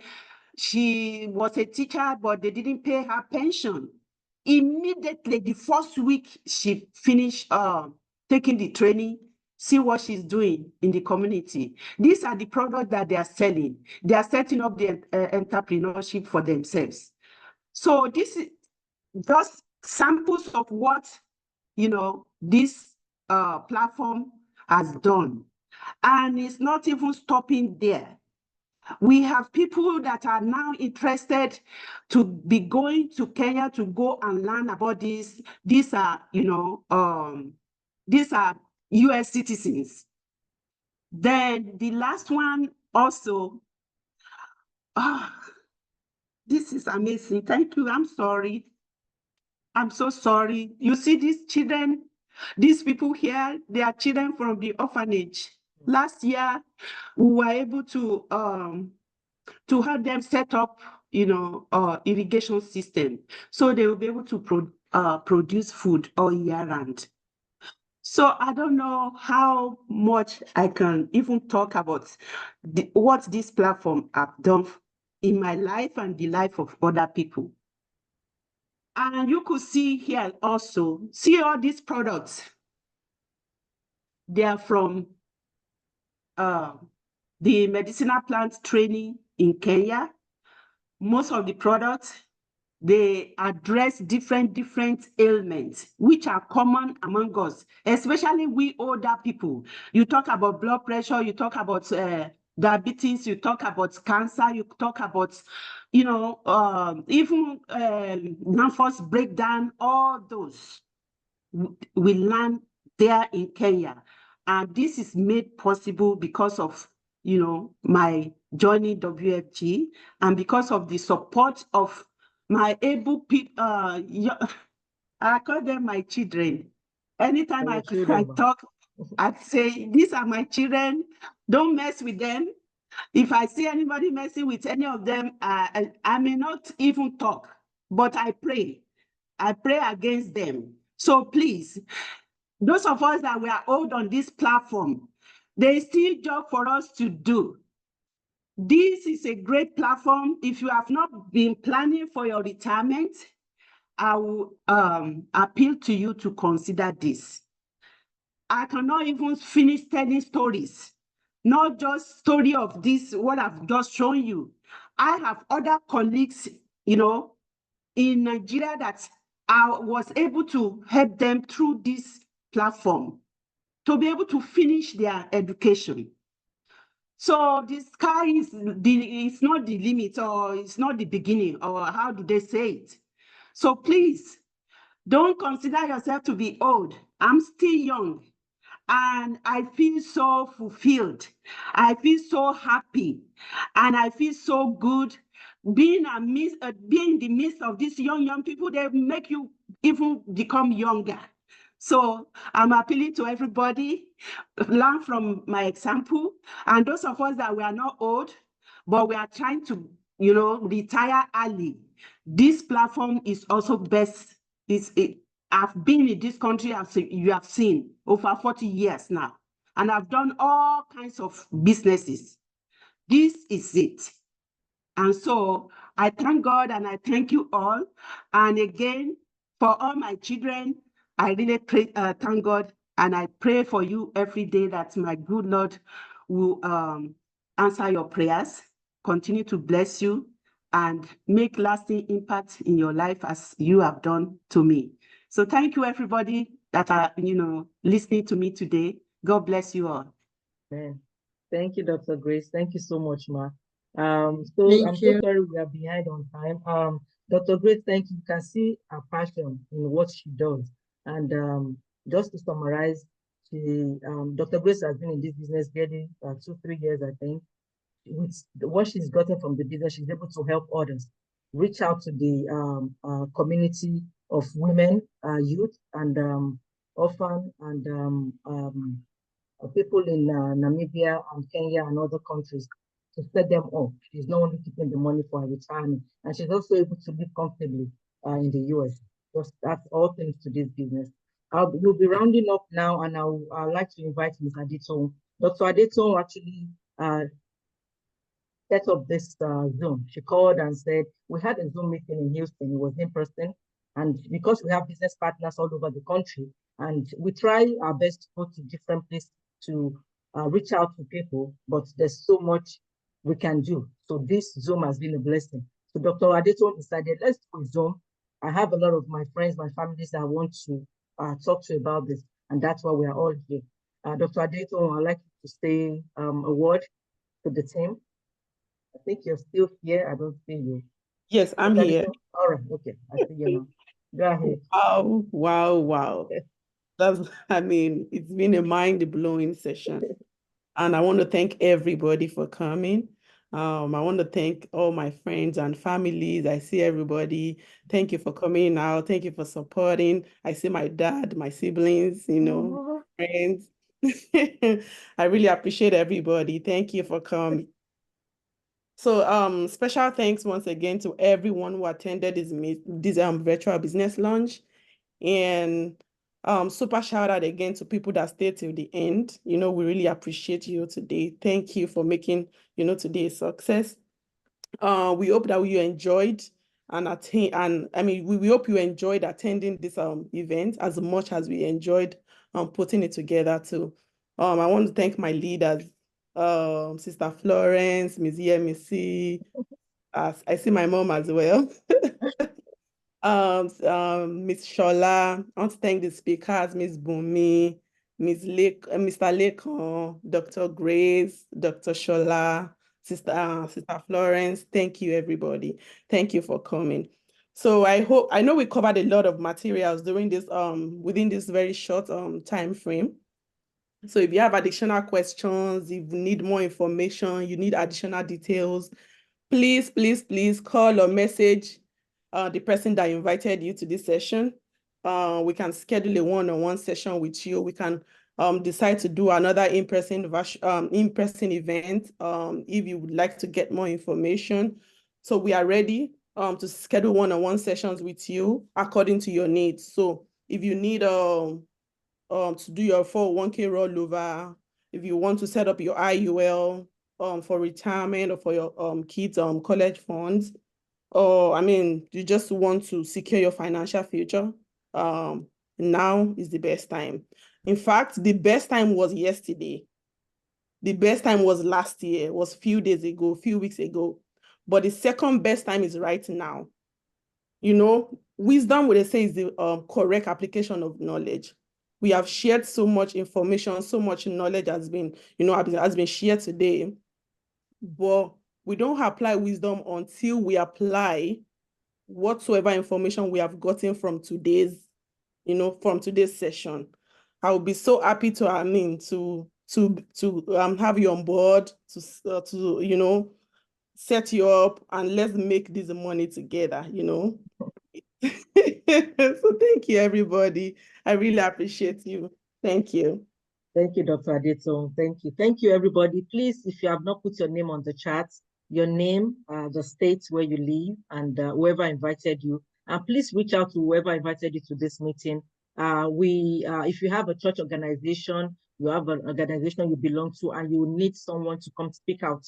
She was a teacher, but they didn't pay her pension. Immediately, the first week she finished taking the training, see what she's doing in the community. These are the products that they are selling. They are setting up the entrepreneurship for themselves. So this is just samples of what, this platform has done. And it's not even stopping there. We have people that are now interested to be going to Kenya to go and learn about this. These are, these are US citizens. Then the last one also, this is amazing. Thank you. I'm sorry. I'm so sorry. You see these children, these people here, they are children from the orphanage. Last year, we were able to help them set up, irrigation system, so they will be able to produce food all year round. So I don't know how much I can even talk about what this platform have done in my life and the life of other people. And you could see here also, see all these products. They are from the medicinal plant training in Kenya. Most of the products, they address different ailments which are common among us, especially we older people. You talk about blood pressure, you talk about diabetes, you talk about cancer, you talk about, even nervous breakdown, all those we learn there in Kenya. And this is made possible because of, my joining WFG, and because of the support of my able people. I call them my children. Anytime I talk, I say, these are my children. Don't mess with them. If I see anybody messing with any of them, I may not even talk, but I pray. I pray against them. So please, those of us that were old on this platform, there is still job for us to do. This is a great platform. If you have not been planning for your retirement, I will appeal to you to consider this. I cannot even finish telling stories, not just story of this, what I've just shown you. I have other colleagues, in Nigeria that I was able to help them through this platform to be able to finish their education. So the sky is it's not the limit, or it's not the beginning, or how do they say it? So please, don't consider yourself to be old. I'm still young, and I feel so fulfilled. I feel so happy, and I feel so good being in the midst of these young people. They make you even become younger. So I'm appealing to everybody, learn from my example. And those of us that we are not old, but we are trying to, retire early. This platform is also best. I've been in this country, you have seen, over 40 years now. And I've done all kinds of businesses. This is it. And so I thank God and I thank you all. And again, for all my children, I really thank God, and I pray for you every day that my good Lord will answer your prayers, continue to bless you, and make lasting impact in your life as you have done to me. So thank you, everybody that are, listening to me today. God bless you all. Amen. Thank you, Dr. Grace. Thank you so much, Ma. I'm so sorry we are behind on time. Dr. Grace, thank you. You can see her passion in what she does. And just to summarize, Dr. Grace has been in this business barely 2-3 years, I think. With what she's gotten from the business, she's able to help others reach out to the community of women, youth, and orphan, and people in Namibia and Kenya and other countries to set them up. She's not only keeping the money for her retirement, and she's also able to live comfortably in the US. That's all things to this business. We'll be rounding up now, and I'd like to invite Ms. Adetoun. Dr. Adetoun actually set up this Zoom. She called and said, we had a Zoom meeting in Houston, it was in person. And because we have business partners all over the country, and we try our best to go to different places to reach out to people, but there's so much we can do. So this Zoom has been a blessing. So Dr. Adetoun decided, let's do Zoom. I have a lot of my friends, my families that I want to talk to about this, and that's why we are all here. Dr. Adetoun, I'd like you to say a word to the team. I think you're still here. I don't see you. Yes, I'm here. All right. Okay. I see you now. Go ahead. Wow. It's been a mind-blowing session. And I want to thank everybody for coming. I want to thank all my friends and families. I see everybody. Thank you for coming out. Thank you for supporting. I see my dad, my siblings, friends. I really appreciate everybody. Thank you for coming. So special thanks once again to everyone who attended this virtual business lunch. And super shout out again to people that stayed till the end. We really appreciate you today. Thank you for making, today a success. We hope that you enjoyed we hope you enjoyed attending this event as much as we enjoyed putting it together too. I want to thank my leaders, Sister Florence, Ms. Yemisi. I see my mom as well. Ms. Shola. I want to thank the speakers, Ms. Bumi, Mr. Lekon, Dr. Grace, Dr. Shola, Sister Florence. Thank you, everybody. Thank you for coming. So I know we covered a lot of materials during this within this very short time frame. So if you have additional questions, if you need more information, you need additional details, please call or message the person that invited you to this session. We can schedule a one-on-one session with you. We can decide to do another in-person event if you would like to get more information. So we are ready to schedule one-on-one sessions with you according to your needs. So if you need to do your 401k rollover, if you want to set up your IUL for retirement or for your kids' college funds, or you just want to secure your financial future, now is the best time. In fact, the best time was yesterday. The best time was last year, was few days ago, few weeks ago. But the second best time is right now. Wisdom, what they say, is the correct application of knowledge. We have shared so much information, so much knowledge has been shared today, but we don't apply wisdom until we apply whatsoever information we have gotten from today's session. I will be so happy to have you on board, to set you up, and let's make this money together. So thank you, everybody. I really appreciate you. Thank you. Thank you, Dr. Adetoun. Thank you. Thank you, everybody. Please, if you have not put your name on the chat, your name, the state where you live, and whoever invited you. And please reach out to whoever invited you to this meeting. If you have a church organization, you have an organization you belong to, and you need someone to come speak out,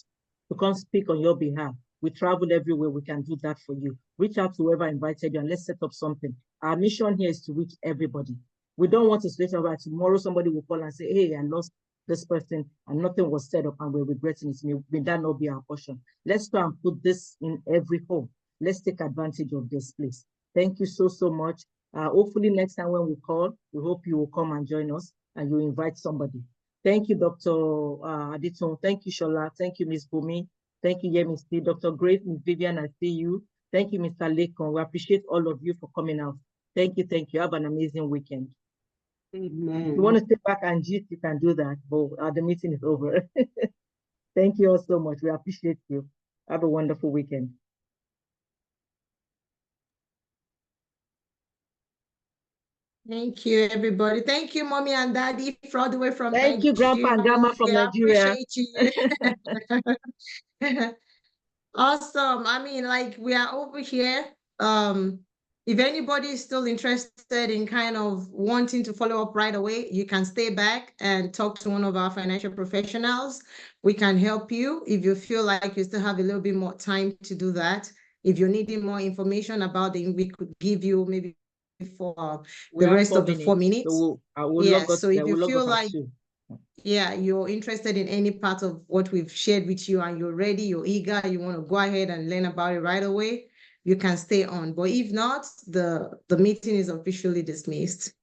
to come speak on your behalf. We travel everywhere. We can do that for you. Reach out to whoever invited you and let's set up something. Our mission here is to reach everybody. We don't want to say where tomorrow somebody will call and say, hey, I lost this person and nothing was set up and we're regretting it. May that not be our portion. Let's try and put this in every home. Let's take advantage of this, please. Thank you so much. Hopefully next time when we call, we hope you will come and join us and you invite somebody. Thank you, Dr. Adetoun. Thank you, Shola. Thank you, Ms. Bumi. Thank you, Yemisi. Dr. Grace, Ms. Vivian, I see you. Thank you, Mr. Lekon. We appreciate all of you for coming out. Thank you. Have an amazing weekend. Amen. If you want to stay back and gist, you can do that, but the meeting is over. Thank you all so much. We appreciate you. Have a wonderful weekend. Thank you, everybody. Thank you, Mommy and Daddy, all the way from Thank Nigeria. you, Grandpa and Grandma from Nigeria. Appreciate you. Awesome. We are over here. If anybody is still interested in kind of wanting to follow up right away, you can stay back and talk to one of our financial professionals. We can help you if you feel like you still have a little bit more time to do that. If you're needing more information about it, we could give you maybe for the rest of the 4 minutes. So so if you feel like you're interested in any part of what we've shared with you and you're ready, you're eager, you want to go ahead and learn about it right away, you can stay on. But if not, the meeting is officially dismissed.